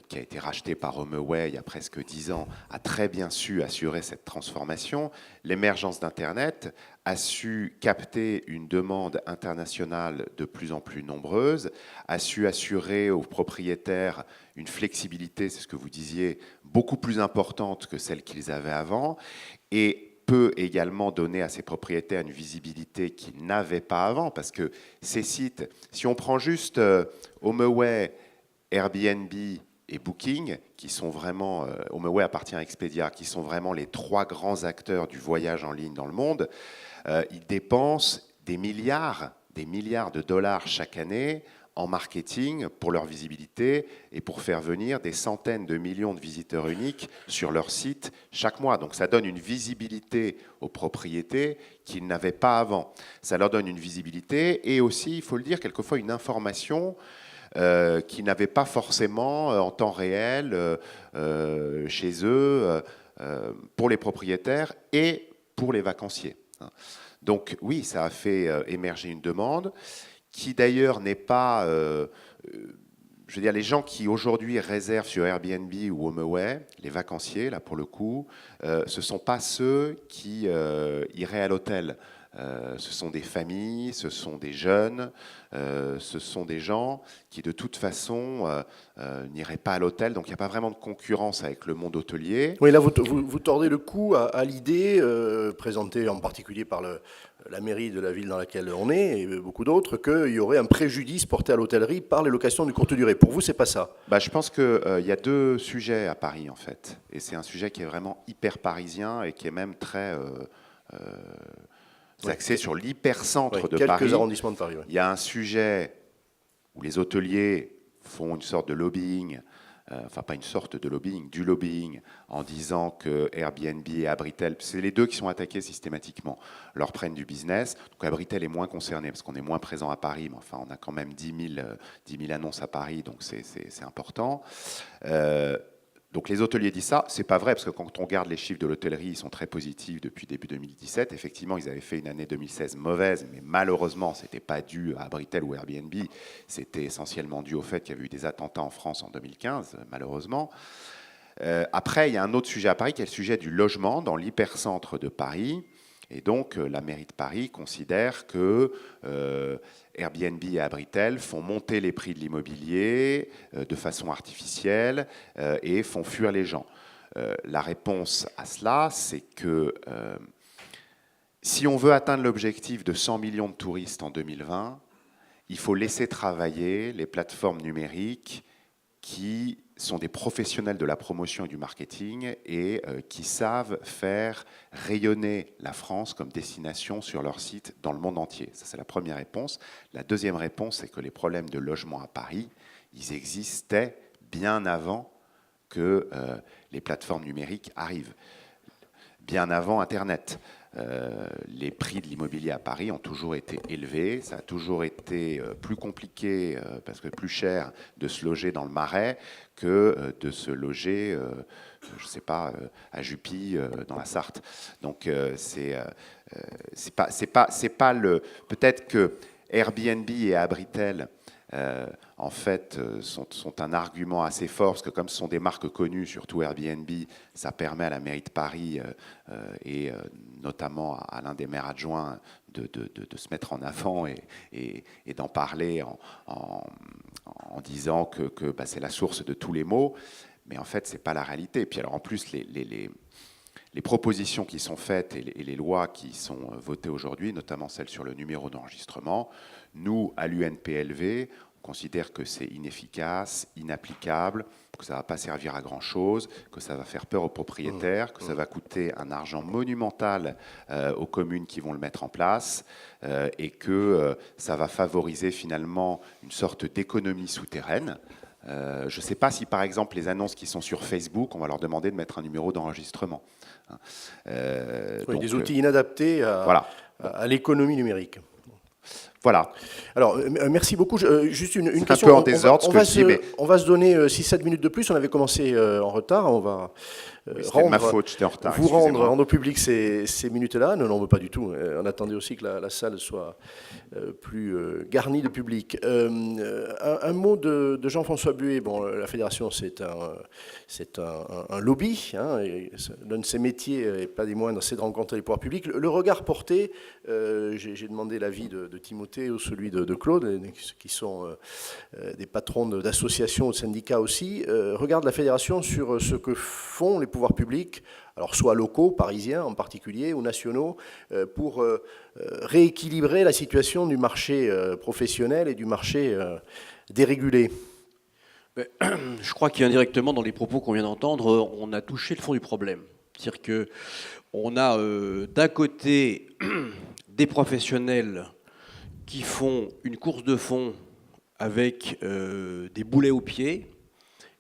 qui a été racheté par HomeAway il y a presque 10 ans, a très bien su assurer cette transformation. L'émergence d'Internet a su capter une demande internationale de plus en plus nombreuse, a su assurer aux propriétaires une flexibilité, c'est ce que vous disiez, beaucoup plus importante que celle qu'ils avaient avant, et peut également donner à ces propriétaires une visibilité qu'ils n'avaient pas avant, parce que ces sites, si on prend juste HomeAway, Airbnb et Booking, qui sont vraiment, HomeAway appartient à Expedia, qui sont vraiment les 3 grands acteurs du voyage en ligne dans le monde, ils dépensent des milliards de dollars chaque année en marketing pour leur visibilité et pour faire venir des centaines de millions de visiteurs uniques sur leur site chaque mois. Donc ça donne une visibilité aux propriétés qu'ils n'avaient pas avant. Ça leur donne une visibilité et aussi, il faut le dire, quelquefois une information qu'ils n'avaient pas forcément en temps réel chez eux pour les propriétaires et pour les vacanciers. Donc oui, ça a fait émerger une demande qui d'ailleurs n'est pas, je veux dire, les gens qui aujourd'hui réservent sur Airbnb ou HomeAway, les vacanciers, là pour le coup, ce ne sont pas ceux qui iraient à l'hôtel. Ce sont des familles, ce sont des jeunes, ce sont des gens qui de toute façon n'iraient pas à l'hôtel. Donc il n'y a pas vraiment de concurrence avec le monde hôtelier. Oui, là vous tordez le cou à l'idée, présentée en particulier par la mairie de la ville dans laquelle on est, et beaucoup d'autres, qu'il y aurait un préjudice porté à l'hôtellerie par les locations de courte durée. Pour vous, c'est pas ça? Je pense qu'il y a 2 sujets à Paris, en fait. Et c'est un sujet qui est vraiment hyper parisien et qui est même très axé sur l'hypercentre de Paris. Quelques arrondissements de Paris. Il y a un sujet où les hôteliers font une sorte de lobbying, enfin pas une sorte de lobbying, du lobbying, en disant que Airbnb et Abritel, c'est les 2 qui sont attaqués systématiquement, leur prennent du business. Donc Abritel est moins concerné parce qu'on est moins présent à Paris, mais enfin on a quand même 10 000 annonces à Paris, donc c'est important. Donc les hôteliers disent ça, c'est pas vrai, parce que quand on regarde les chiffres de l'hôtellerie, ils sont très positifs depuis début 2017. Effectivement, ils avaient fait une année 2016 mauvaise, mais malheureusement, c'était pas dû à Abritel ou Airbnb, c'était essentiellement dû au fait qu'il y avait eu des attentats en France en 2015, malheureusement. Après, il y a un autre sujet à Paris, qui est le sujet du logement dans l'hypercentre de Paris. Et donc, la mairie de Paris considère que Airbnb et Abritel font monter les prix de l'immobilier de façon artificielle et font fuir les gens. La réponse à cela, c'est que si on veut atteindre l'objectif de 100 millions de touristes en 2020, il faut laisser travailler les plateformes numériques qui sont des professionnels de la promotion et du marketing et qui savent faire rayonner la France comme destination sur leur site dans le monde entier. Ça, c'est la première réponse. La deuxième réponse, c'est que les problèmes de logement à Paris, ils existaient bien avant que les plateformes numériques arrivent, bien avant Internet. Les prix de l'immobilier à Paris ont toujours été élevés, ça a toujours été plus compliqué, parce que plus cher de se loger dans le Marais que de se loger, je ne sais pas, à Jupy, dans la Sarthe. Donc c'est pas le... Peut-être que Airbnb et Abritel en fait, sont un argument assez fort, parce que comme ce sont des marques connues, surtout Airbnb, ça permet à la mairie de Paris et notamment à l'un des maires adjoints de se mettre en avant et d'en parler en disant que c'est la source de tous les maux. Mais en fait, ce n'est pas la réalité. Et puis alors, en plus, les propositions qui sont faites et les lois qui sont votées aujourd'hui, notamment celle sur le numéro d'enregistrement, nous, à l'UNPLV, on considère que c'est inefficace, inapplicable, que ça ne va pas servir à grand-chose, que ça va faire peur aux propriétaires, que ça va coûter un argent monumental aux communes qui vont le mettre en place et que ça va favoriser finalement une sorte d'économie souterraine. Je ne sais pas si, par exemple, les annonces qui sont sur Facebook, on va leur demander de mettre un numéro d'enregistrement. Donc, des outils inadaptés à l'économie numérique. Voilà. Alors, merci beaucoup. Juste une C'est question. un peu en désordre ce que je dis, mais... On va se donner 6-7 minutes de plus. On avait commencé en retard. On va C'était ma faute, j'étais en retard. vous rendre au public ces minutes-là. Non, on ne veut pas du tout. On attendait aussi que la salle soit plus garnie de public. Un mot de Jean-François Buet. Bon, la fédération, c'est un lobby. Hein, et l'un de ses métiers, et pas des moindres, c'est de rencontrer les pouvoirs publics. Le regard porté, j'ai demandé l'avis de Timothée ou celui de Claude, qui sont des patrons d'associations ou de syndicats aussi, regarde la fédération sur ce que font les pouvoirs publics, alors soit locaux, parisiens en particulier, ou nationaux, pour rééquilibrer la situation du marché professionnel et du marché dérégulé. Je crois qu'indirectement, dans les propos qu'on vient d'entendre, on a touché le fond du problème. C'est-à-dire qu'on a d'un côté des professionnels qui font une course de fond avec des boulets aux pieds,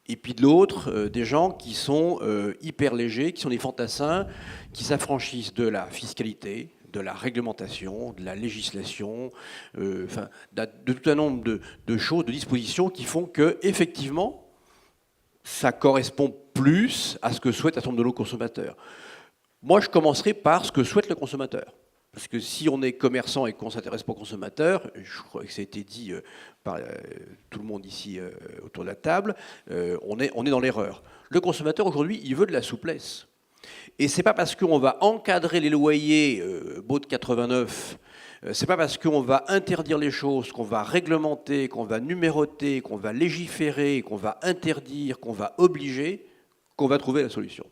et puis de l'autre, des gens qui sont hyper légers, qui sont des fantassins, qui s'affranchissent de la fiscalité, de la réglementation, de la législation, enfin, de tout un nombre de choses, de dispositions qui font que, effectivement, ça correspond plus à ce que souhaite un certain nombre de nos consommateurs. Moi, je commencerai par ce que souhaite le consommateur. Parce que si on est commerçant et qu'on ne s'intéresse pas aux consommateurs, je crois que ça a été dit par tout le monde ici autour de la table, on est dans l'erreur. Le consommateur, aujourd'hui, il veut de la souplesse. Et ce n'est pas parce qu'on va encadrer les loyers baux de 89, c'est pas parce qu'on va interdire les choses, qu'on va réglementer, qu'on va numéroter, qu'on va légiférer, qu'on va interdire, qu'on va obliger, qu'on va trouver la solution.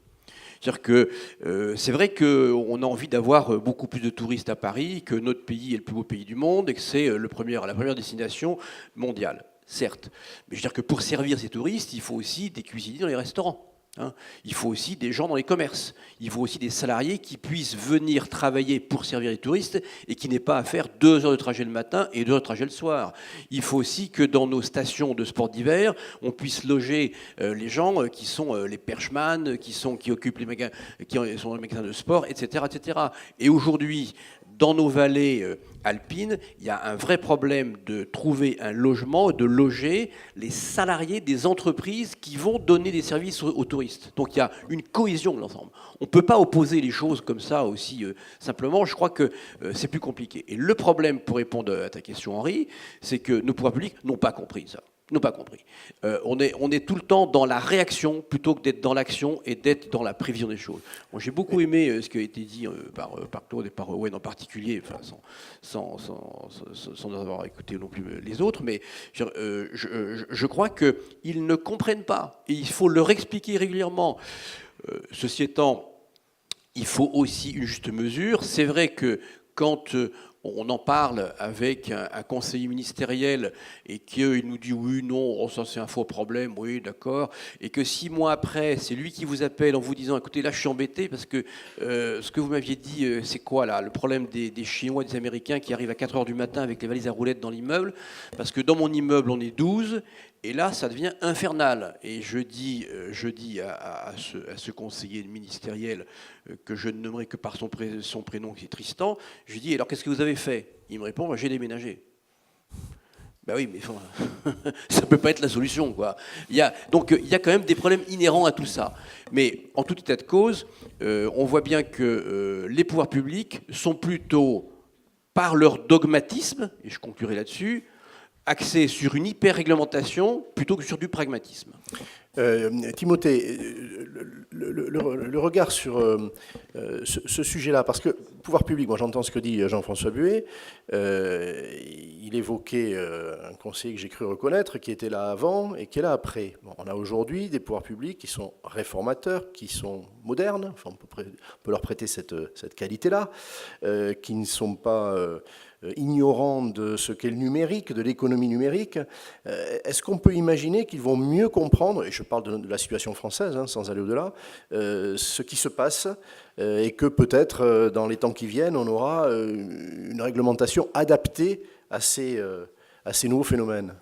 C'est-à-dire que c'est vrai qu'on a envie d'avoir beaucoup plus de touristes à Paris, que notre pays est le plus beau pays du monde et que c'est la première destination mondiale, certes. Mais je veux dire que pour servir ces touristes, il faut aussi des cuisiniers dans les restaurants. Hein. Il faut aussi des gens dans les commerces. Il faut aussi des salariés qui puissent venir travailler pour servir les touristes et qui n'aient pas à faire 2 heures de trajet le matin et 2 heures de trajet le soir. Il faut aussi que dans nos stations de sport d'hiver, on puisse loger les gens qui sont les perchemans, qui occupent les magasins, qui sont dans les magasins de sport, etc., etc. Et aujourd'hui, dans nos vallées alpines, il y a un vrai problème de trouver un logement, de loger les salariés des entreprises qui vont donner des services aux touristes. Donc il y a une cohésion de l'ensemble. On ne peut pas opposer les choses comme ça aussi simplement. Je crois que c'est plus compliqué. Et le problème, pour répondre à ta question, Henri, c'est que nos pouvoirs publics n'ont pas compris ça. N'ont pas compris. On est tout le temps dans la réaction plutôt que d'être dans l'action et d'être dans la prévision des choses. Bon, j'ai beaucoup aimé ce qui a été dit par Claude et par Owen en particulier, enfin, sans avoir écouté non plus les autres, mais je crois qu'ils ne comprennent pas et il faut leur expliquer régulièrement. Ceci étant, il faut aussi une juste mesure. C'est vrai que quand on en parle avec un conseiller ministériel et qu'il nous dit oui, non, ça c'est un faux problème, oui, d'accord, et que 6 mois après, c'est lui qui vous appelle en vous disant écoutez, là je suis embêté parce que ce que vous m'aviez dit, c'est quoi là, le problème des Chinois et des Américains qui arrivent à 4 heures du matin avec les valises à roulettes dans l'immeuble, parce que dans mon immeuble on est 12, et là ça devient infernal. Et je dis à ce conseiller ministériel que je ne nommerai que par son prénom, qui est Tristan, je lui dis alors qu'est-ce que vous avez fait? Il me répond j'ai déménagé. Ben oui, mais ça ne peut pas être la solution, quoi. Donc il y a quand même des problèmes inhérents à tout ça. Mais en tout état de cause, on voit bien que les pouvoirs publics sont plutôt, par leur dogmatisme, et je conclurai là-dessus, axés sur une hyper-réglementation plutôt que sur du pragmatisme. Timothée, le regard sur ce sujet-là, parce que pouvoir public, moi j'entends ce que dit Jean-François Buet, il évoquait un conseiller que j'ai cru reconnaître, qui était là avant et qui est là après. Bon, on a aujourd'hui des pouvoirs publics qui sont réformateurs, qui sont modernes, enfin, on peut leur prêter cette qualité-là, qui ne sont pas ignorants de ce qu'est le numérique, de l'économie numérique. Est-ce qu'on peut imaginer qu'ils vont mieux comprendre, et je parle de la situation française, hein, sans aller au-delà, ce qui se passe, et que peut-être dans les temps qui viennent, on aura une réglementation adaptée à ces nouveaux phénomènes?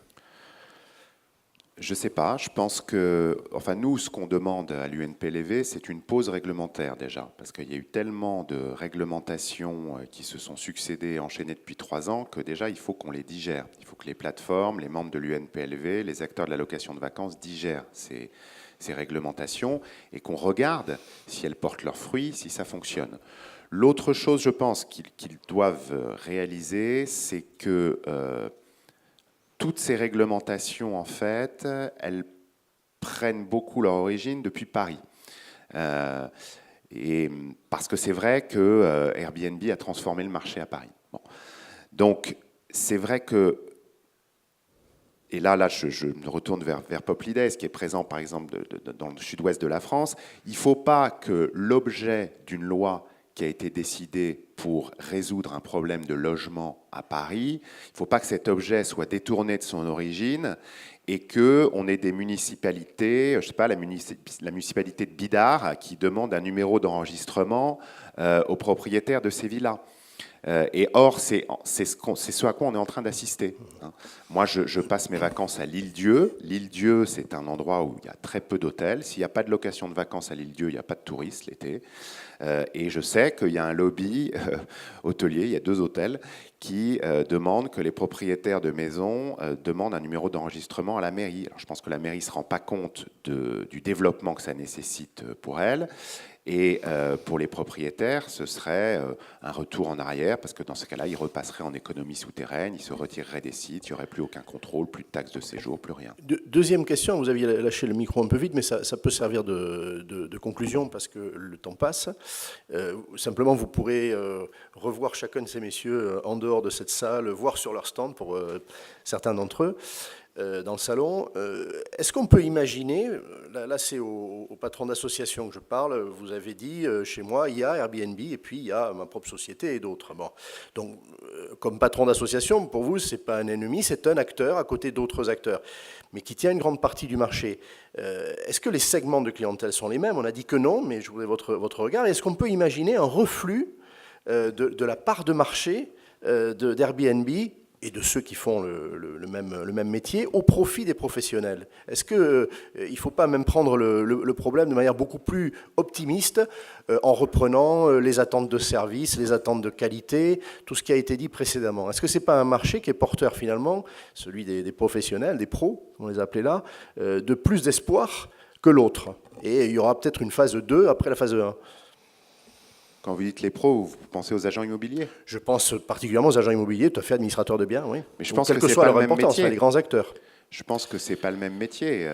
Je ne sais pas, je pense que, enfin nous, ce qu'on demande à l'UNPLV, c'est une pause réglementaire déjà, parce qu'il y a eu tellement de réglementations qui se sont succédées, enchaînées depuis 3 ans, que déjà il faut qu'on les digère. Il faut que les plateformes, les membres de l'UNPLV, les acteurs de la location de vacances digèrent ces réglementations et qu'on regarde si elles portent leurs fruits, si ça fonctionne. L'autre chose, je pense, qu'ils doivent réaliser, c'est que toutes ces réglementations, en fait, elles prennent beaucoup leur origine depuis Paris. Et parce que c'est vrai que Airbnb a transformé le marché à Paris. Bon. Donc, c'est vrai que, et là je me retourne vers Poplides, qui est présent, par exemple, dans le sud-ouest de la France, il ne faut pas que l'objet d'une loi qui a été décidé pour résoudre un problème de logement à Paris, il ne faut pas que cet objet soit détourné de son origine et qu'on ait des municipalités, je ne sais pas, la municipalité de Bidart qui demande un numéro d'enregistrement aux propriétaires de ces villas. Et or, c'est ce à quoi on est en train d'assister. Moi, je passe mes vacances à l'Île-Dieu. L'Île-Dieu, c'est un endroit où il y a très peu d'hôtels. S'il n'y a pas de location de vacances à l'Île-Dieu, il n'y a pas de touristes l'été. Et je sais qu'il y a un lobby hôtelier, il y a 2 hôtels, qui demandent que les propriétaires de maisons demandent un numéro d'enregistrement à la mairie. Alors, je pense que la mairie ne se rend pas compte du développement que ça nécessite pour elle. Et pour les propriétaires, ce serait un retour en arrière, parce que dans ce cas-là, ils repasseraient en économie souterraine, ils se retireraient des sites, il n'y aurait plus aucun contrôle, plus de taxes de séjour, plus rien. Deuxième question, vous aviez lâché le micro un peu vite, mais ça peut servir de conclusion, parce que le temps passe. Simplement, vous pourrez revoir chacun de ces messieurs en dehors de cette salle, voir sur leur stand pour certains d'entre eux. Dans le salon. Est-ce qu'on peut imaginer, là c'est au patron d'association que je parle, vous avez dit, chez moi, il y a Airbnb et puis il y a ma propre société et d'autres. Bon. Donc, comme patron d'association, pour vous, ce n'est pas un ennemi, c'est un acteur à côté d'autres acteurs, mais qui tient une grande partie du marché. Est-ce que les segments de clientèle sont les mêmes? On a dit que non, mais je voudrais votre regard. Est-ce qu'on peut imaginer un reflux de la part de marché d'Airbnb et de ceux qui font le même métier, au profit des professionnels? Est-ce qu'il ne faut pas même prendre le problème de manière beaucoup plus optimiste, en reprenant les attentes de service, les attentes de qualité, tout ce qui a été dit précédemment? Est-ce que ce n'est pas un marché qui est porteur finalement, celui des professionnels, des pros, on les appelait là, de plus d'espoir que l'autre? Et il y aura peut-être une phase 2 après la phase 1. Quand vous dites les pros, vous pensez aux agents immobiliers? Je pense particulièrement aux agents immobiliers, tout à fait administrateurs de biens, oui. Mais je pense quelle que soit pas leur le même importance, métier. Les grands acteurs. Je pense que ce n'est pas le même métier.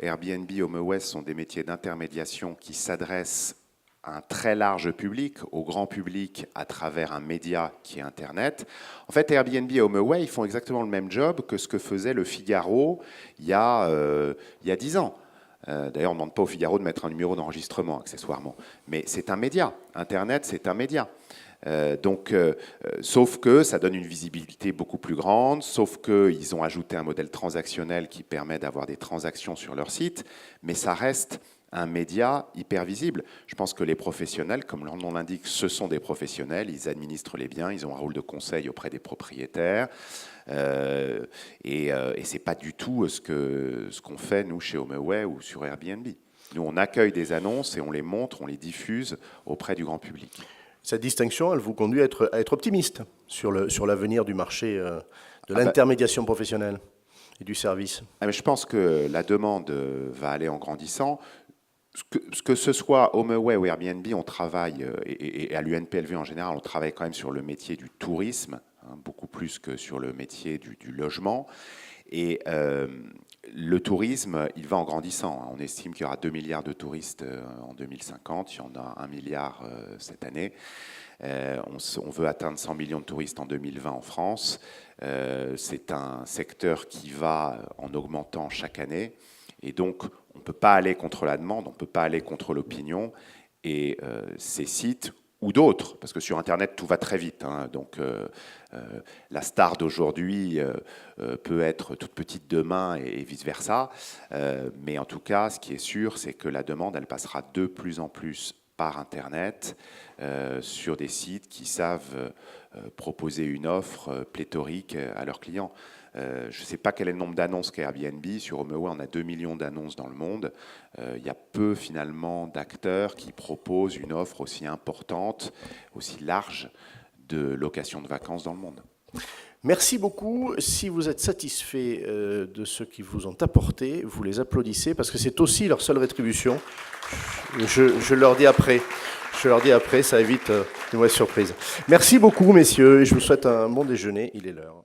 Airbnb, HomeAway sont des métiers d'intermédiation qui s'adressent à un très large public, au grand public, à travers un média qui est Internet. En fait, Airbnb et HomeAway, ils font exactement le même job que ce que faisait le Figaro il y a 10 ans. D'ailleurs, on ne demande pas au Figaro de mettre un numéro d'enregistrement, accessoirement. Mais c'est un média. Internet, c'est un média. Sauf que ça donne une visibilité beaucoup plus grande, sauf qu'ils ont ajouté un modèle transactionnel qui permet d'avoir des transactions sur leur site, mais ça reste un média hyper visible. Je pense que les professionnels, comme leur nom l'indique, ce sont des professionnels, ils administrent les biens, ils ont un rôle de conseil auprès des propriétaires, et ce n'est pas du tout ce qu'on fait, nous, chez HomeAway ou sur Airbnb. Nous, on accueille des annonces et on les montre, on les diffuse auprès du grand public. Cette distinction, elle vous conduit à être optimiste sur l'avenir du marché de l'intermédiation professionnelle et du service? Mais je pense que la demande va aller en grandissant. Que ce soit HomeAway ou Airbnb, on travaille, et à l'UNPLV en général, on travaille quand même sur le métier du tourisme, beaucoup plus que sur le métier du logement. Et le tourisme, il va en grandissant. On estime qu'il y aura 2 milliards de touristes en 2050, il y en a 1 milliard cette année. On veut atteindre 100 millions de touristes en 2020 en France. C'est un secteur qui va en augmentant chaque année. Et donc, on ne peut pas aller contre la demande, on ne peut pas aller contre l'opinion. Et ces sites, ou d'autres, parce que sur Internet, tout va très vite. Donc, la star d'aujourd'hui peut être toute petite demain et vice-versa. Mais en tout cas, ce qui est sûr, c'est que la demande, elle passera de plus en plus par Internet, sur des sites qui savent proposer une offre pléthorique à leurs clients. Je ne sais pas quel est le nombre d'annonces qu'est Airbnb. Sur HomeAway, on a 2 millions d'annonces dans le monde. Il y a peu finalement d'acteurs qui proposent une offre aussi importante, aussi large de location de vacances dans le monde. Merci beaucoup. Si vous êtes satisfait de ce qu'ils vous ont apporté, vous les applaudissez parce que c'est aussi leur seule rétribution. Je leur dis après. Ça évite une mauvaise surprise. Merci beaucoup, messieurs, et je vous souhaite un bon déjeuner. Il est l'heure.